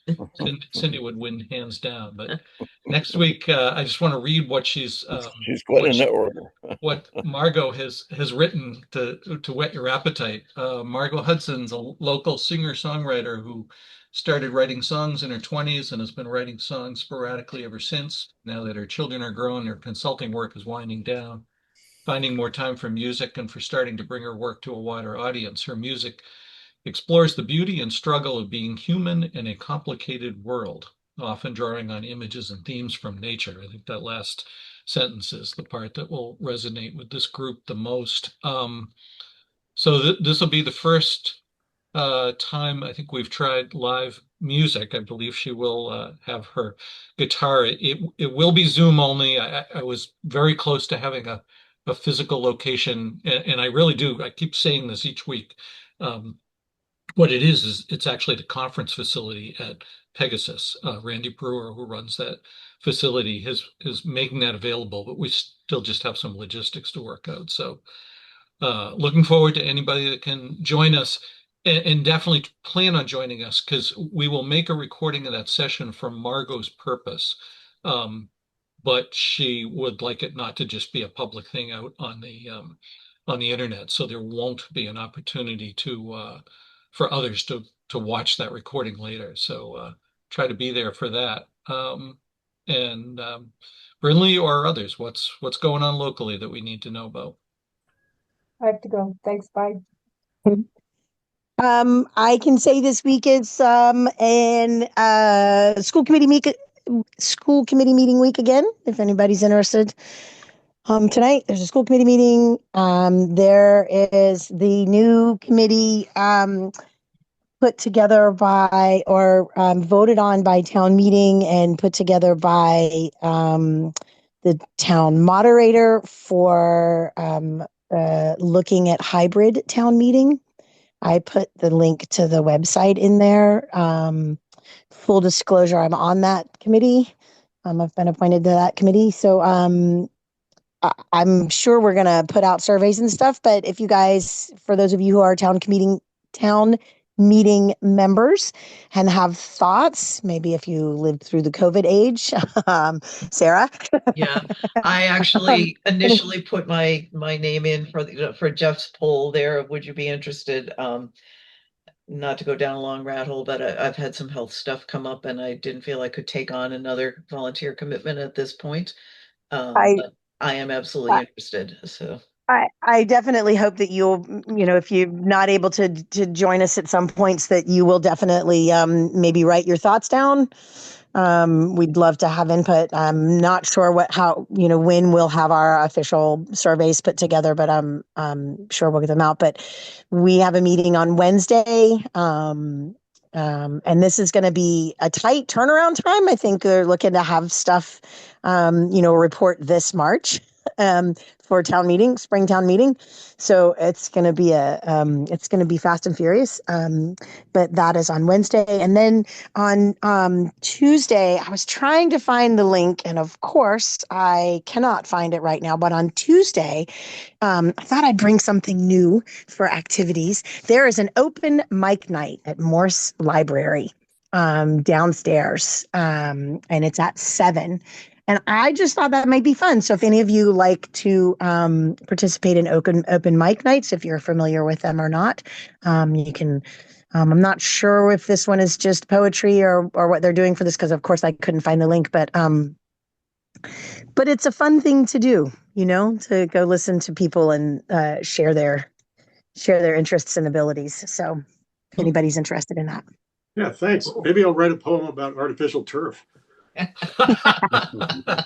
Cindy would win hands down. But next week, I just want to read what she's quite a networker. what Margot has written to whet your appetite. Margot Hudson's a local singer-songwriter who started writing songs in her 20s and has been writing songs sporadically ever since. Now that her children are grown, her consulting work is winding down, finding more time for music and for starting to bring her work to a wider audience. Her music explores the beauty and struggle of being human in a complicated world, often drawing on images and themes from nature. I think that last sentence is the part that will resonate with this group the most. So this will be the first time I think we've tried live music. I believe she will have her guitar. It will be Zoom only. I was very close to having a physical location, and I really do. I keep saying this each week. What it is it's actually the conference facility at Pegasus. Randy Brewer, who runs that facility, is making that available, but we still just have some logistics to work out. So looking forward to anybody that can join us, and definitely plan on joining us, because we will make a recording of that session for Margot's purpose. But she would like it not to just be a public thing out on the internet. So there won't be an opportunity for others to watch that recording later. So try to be there for that. And Brinley or others, what's going on locally that we need to know about? I have to go. Thanks. Bye. I can say this week is an school committee meeting week again. If anybody's interested, tonight there's a school committee meeting. There is the new committee put together by or voted on by town meeting and put together by the the town moderator for looking at hybrid town meeting. I put the link to the website in there. Full disclosure, I'm on that committee. I've been appointed to that committee. So I'm sure we're going to put out surveys and stuff. But if you guys, for those of you who are town meeting members and have thoughts, maybe if you lived through the COVID age, Sarah. Yeah, I actually initially put my name in for Jeff's poll there. Would you be interested? Not to go down a long rat hole, but I've had some health stuff come up, and I didn't feel I could take on another volunteer commitment at this point. But I am absolutely interested. So I definitely hope that you'll, if you're not able to join us at some points, that you will definitely maybe write your thoughts down. We'd love to have input. I'm not sure when we'll have our official surveys put together, but I'm sure we'll get them out. But we have a meeting on Wednesday. And this is going to be a tight turnaround time. I think they're looking to have stuff, report this March. For town meeting, spring town meeting. So it's going to be it's going to be fast and furious. But that is on Wednesday. And then on Tuesday, I was trying to find the link. And of course, I cannot find it right now. But on Tuesday, I thought I'd bring something new for activities. There is an open mic night at Morse Library downstairs. And it's at 7. And I just thought that might be fun. So if any of you like to participate in open mic nights, if you're familiar with them or not, you can. I'm not sure if this one is just poetry or what they're doing for this, because of course I couldn't find the link. But it's a fun thing to do, to go listen to people and share their interests and abilities. So if anybody's interested in that. Yeah, thanks. Maybe I'll write a poem about artificial turf.